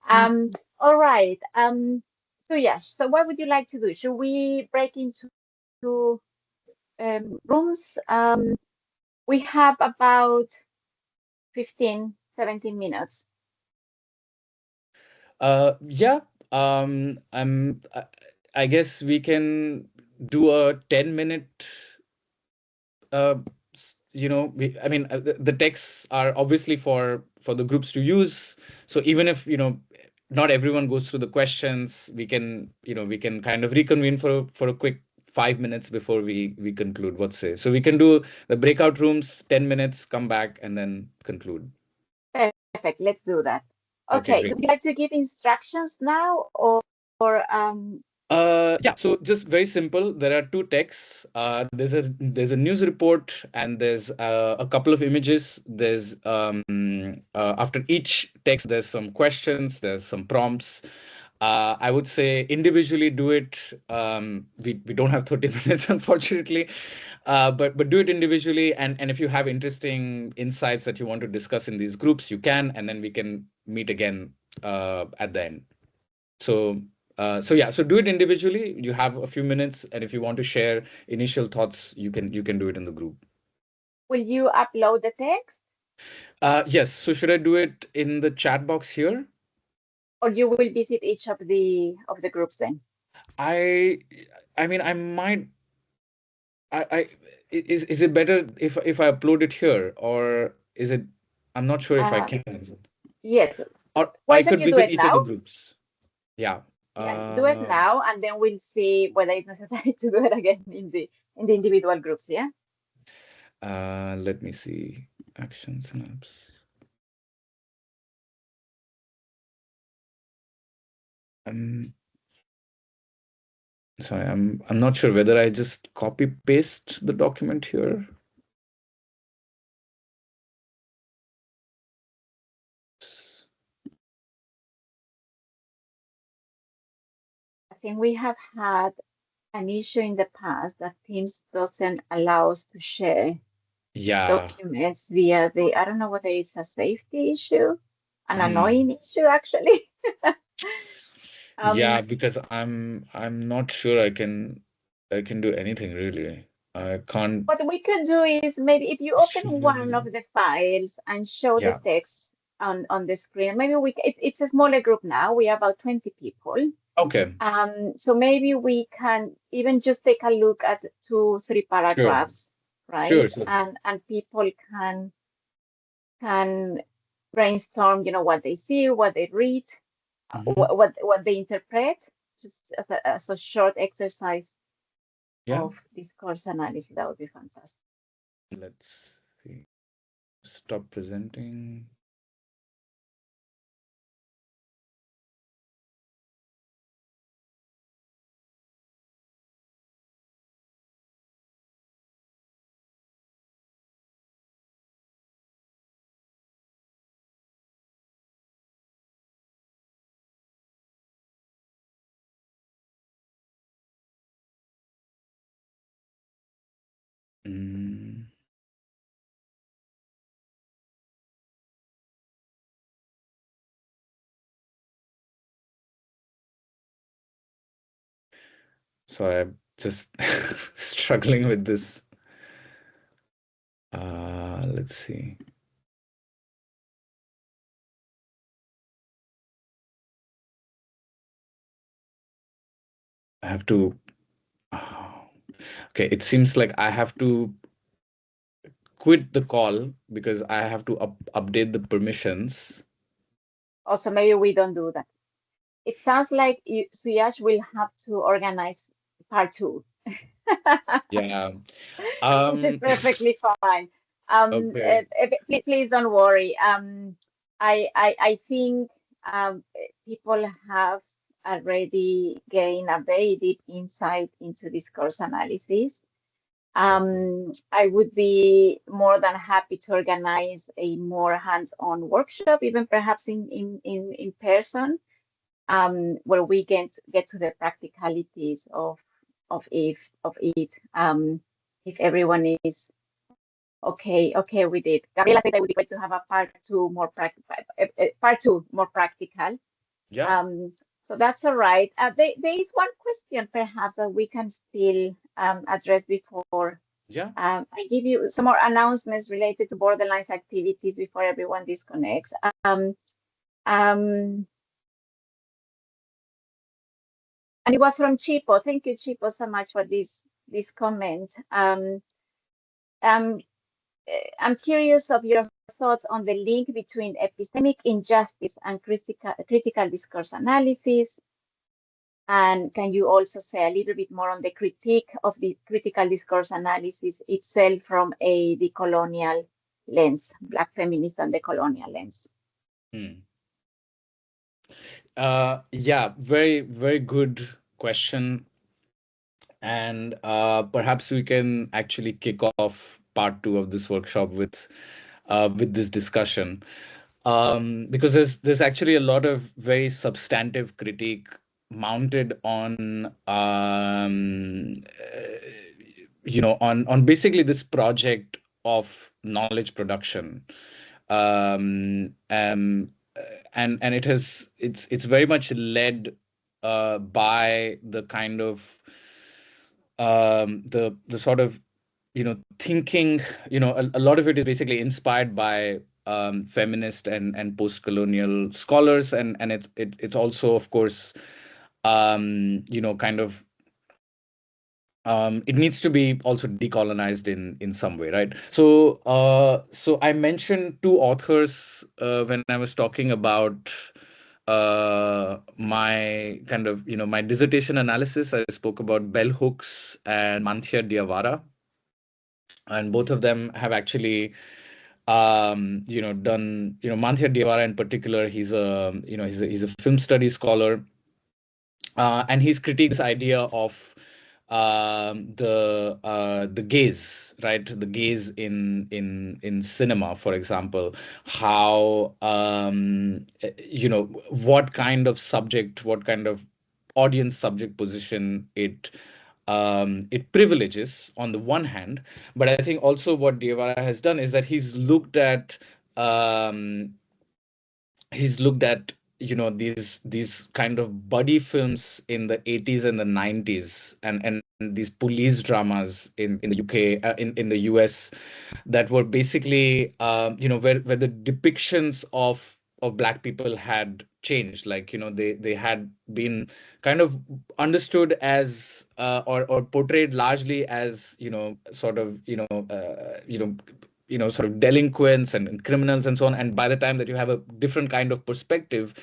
S3: mm.
S1: All right. So yes, so what would you like to do? Should we break into rooms? We have about 15, 17 minutes.
S2: Yeah. I guess we can do a 10-minute. uh, I mean, the texts are obviously for the groups to use. So even if, not everyone goes through the questions, we can kind of reconvene for a quick 5 minutes before we conclude. What say? So we can do the breakout rooms, 10 minutes, come back, and then conclude.
S1: Perfect. Let's do that.
S2: Okay,
S1: Okay.
S2: great.
S1: Would you like to give instructions now, or
S2: Yeah, so just very simple. There are two texts. There's a news report, and there's a couple of images. There's after each text, there's some questions, there's some prompts. I would say individually do it. We don't have 30 minutes, unfortunately, but do it individually. And if you have interesting insights that you want to discuss in these groups, you can, and then we can meet again at the end. So, so yeah, so do it individually. You have a few minutes, and if you want to share initial thoughts, you can do it in the group.
S1: will you upload the text?
S2: Yes. So should I do it in the chat box here?
S1: Or you will visit each of the groups then?
S2: I I mean, I might. Is it better if I upload it here, or is it? I'm not sure if I
S1: Uh,
S2: can.
S1: yes.
S2: Or
S1: Why
S2: I
S1: don't
S2: could
S1: you do
S2: visit
S1: it
S2: each of
S1: now?
S2: the groups. Yeah.
S1: Yeah, do it now, and then we'll see whether it's necessary to do it again in the individual groups. Yeah.
S2: Let me see. Action synapse. Um, Sorry, I'm not sure whether I just copy paste the document here.
S1: I think we have had an issue in the past that Teams doesn't allow us to share
S2: Yeah.
S1: documents via I don't know whether it's a safety issue, an
S2: Hmm.
S1: annoying issue actually.
S2: Yeah,
S1: Um,
S2: because I'm not sure I can do anything really. I can't
S1: what we could do is maybe if you open one of
S2: share.
S1: the files and show the
S2: Yeah.
S1: text on the screen, maybe it's a smaller group now. We are about 20 people.
S2: Okay.
S1: So maybe we can even just take a look at 2, 3
S2: Sure.
S1: paragraphs, right?
S2: Sure. Sure.
S1: And people can brainstorm, what they see, what they read,
S2: Hmm.
S1: what they interpret, just as a short exercise
S2: Yeah.
S1: of discourse analysis. That would be fantastic.
S2: Let's see. Stop presenting. Mm. So I'm just struggling with this. Let's see. I have to. Oh, okay, it seems like I have to quit the call because I have to update the permissions.
S1: Also, maybe we don't do that. It sounds like Suyash will have to organize part two,
S2: Yeah.
S1: which is
S2: Um.
S1: perfectly fine.
S2: Okay.
S1: Please don't worry. I think people have already gained a very deep insight into discourse analysis.
S2: Okay.
S1: I would be more than happy to organize a more hands-on workshop, even perhaps in person, where we get to the practicalities of it. If everyone is okay with it. Gabriela said that it would be great to have a part two more practical.
S2: Yeah.
S1: Um, so that's all right. There is one question perhaps that we can still address before
S2: Yeah.
S1: I give you some more announcements related to borderlines activities before everyone disconnects. Um, and it was from Chipo. Thank you, Chipo, so much for this comment. Um, I'm curious of your thoughts on the link between epistemic injustice and critical discourse analysis. And can you also say a little bit more on the critique of the critical discourse analysis itself from a decolonial lens, Black feminist and decolonial lens?
S2: Hmm. Yeah, very, very good question. And perhaps we can actually kick off part two of this workshop with this discussion. Because there's actually a lot of very substantive critique mounted on on basically this project of knowledge production. Um, um, and it's very much led by the kind of the sort of thinking. A lot of it is basically inspired by feminist and post-colonial scholars, and it's also, of course, kind of it needs to be also decolonized in some way, right? So I mentioned two authors when I was talking about my kind of my dissertation analysis. I spoke about bell hooks and Manthya Diawara, and both of them have actually done, Manthya Diawara in particular. He's a he's a film studies scholar, and he's critiqued this idea of the gaze, right? The gaze in cinema, for example, how what kind of subject, what kind of audience subject position it privileges on the one hand. But I think also what Diawara has done is that um, he's looked at these kind of buddy films in the 80s and the 90s, and these police dramas in the UK, in the US, that were basically where the depictions of black people had changed. Like, they had been kind of understood as or portrayed largely as sort of sort of delinquents and criminals and so on. And by the time that you have a different kind of perspective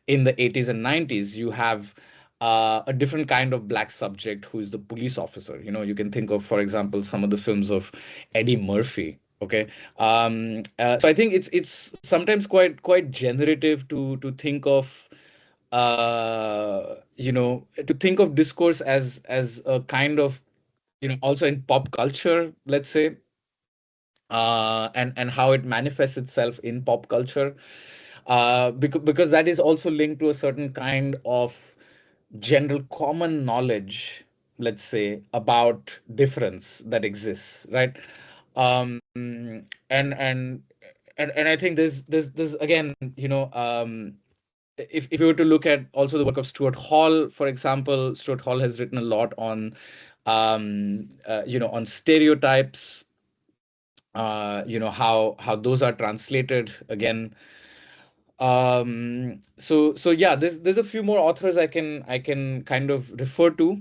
S2: in the 80s and 90s, you have a different kind of black subject who is the police officer. You can think of, for example, some of the films of Eddie Murphy. Okay. So I think it's sometimes quite generative to think of to think of discourse as a kind of also in pop culture, let's say, and how it manifests itself in pop culture, because that is also linked to a certain kind of general common knowledge, let's say, about difference that exists, right? And I think there's again, if you were to look at also the work of Stuart Hall, for example. Stuart Hall has written a lot on on stereotypes, how those are translated again. So yeah, there's a few more authors I can kind of refer to,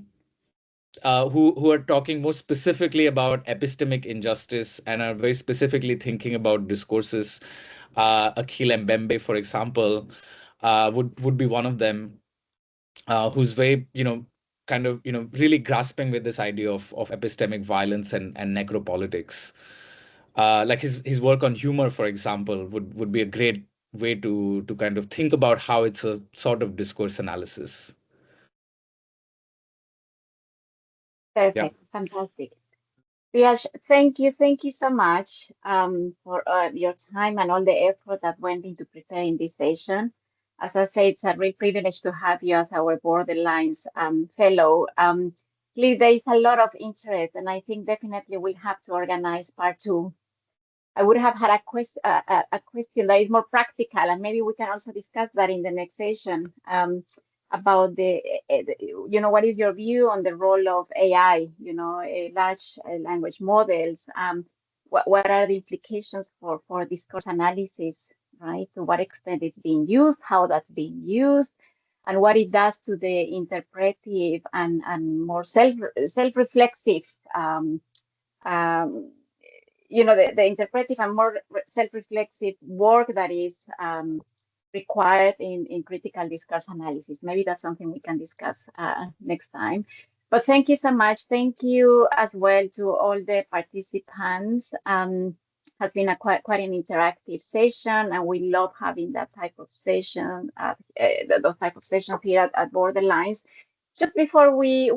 S2: who are talking more specifically about epistemic injustice and are very specifically thinking about discourses. Akhil Mbembe, for example, would be one of them, who's very, kind of, really grasping with this idea of epistemic violence and necropolitics. Like his work on humor, for example, would be a great way to kind of think about how it's a sort of discourse analysis. Yeah.
S1: Perfect. Fantastic. Yes, thank you so much for your time and all the effort that went into preparing this session. As I say, it's a real privilege to have you as our Borderlines fellow. Clearly, there is a lot of interest, and I think definitely we'll have to organize part two. I would have had a question that is more practical, and maybe we can also discuss that in the next session, about what is your view on the role of AI, large language models? What are the implications for discourse analysis, right? To what extent it's being used, how that's being used, and what it does to the interpretive and more self-reflexive um, the interpretive and more self-reflexive work that is required in critical discourse analysis. Maybe that's something we can discuss next time. But thank you so much. Thank you as well to all the participants. Has been quite an interactive session, and we love having that type of session, those type of sessions here at Borderlines. Just before we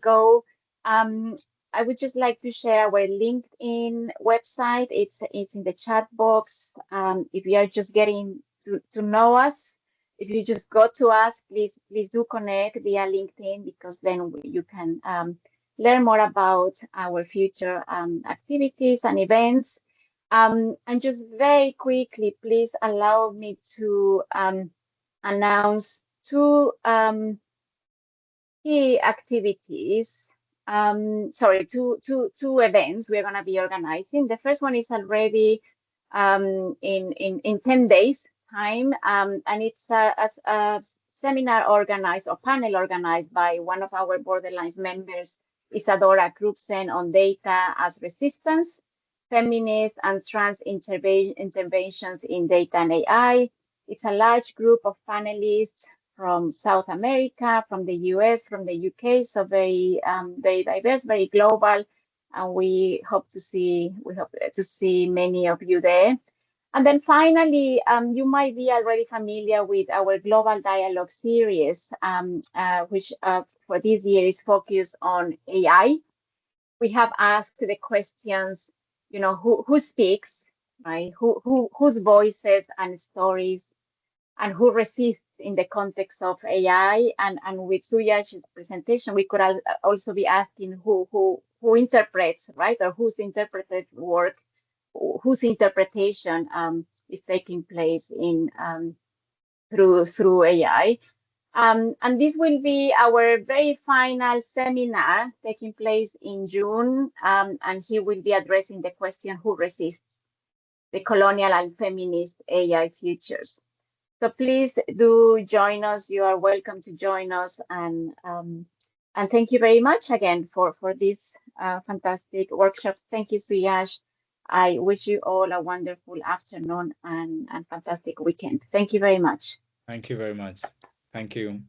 S1: go, I would just like to share our LinkedIn website. It's in the chat box. If you are just getting to know us, if you just go to us, please do connect via LinkedIn, because then you can learn more about our future activities and events. And just very quickly, please allow me to announce two key activities. Sorry, two events we're going to be organizing. The first one is already in 10 days time, and it's a seminar organized or panel organized by one of our Borderlines members, Isadora Kruxen, on data as resistance, feminist and trans interventions in data and AI. It's a large group of panelists from South America, from the US, from the UK, so very diverse, very global, and we hope to see many of you there. And then finally, you might be already familiar with our Global Dialogue series, which for this year is focused on AI. We have asked the questions, who speaks, right? Whose voices and stories, and who resists in the context of AI. And with Suyash's presentation, we could also be asking who interprets, right? Or whose interpreted work, whose interpretation is taking place in through AI. And this will be our very final seminar taking place in June, and he will be addressing the question, who resists the colonial and feminist AI futures. So please do join us. You are welcome to join us, and thank you very much again for this fantastic workshop. Thank you, Suyash. I wish you all a wonderful afternoon and fantastic weekend. Thank you very much.
S2: Thank you very much. Thank you.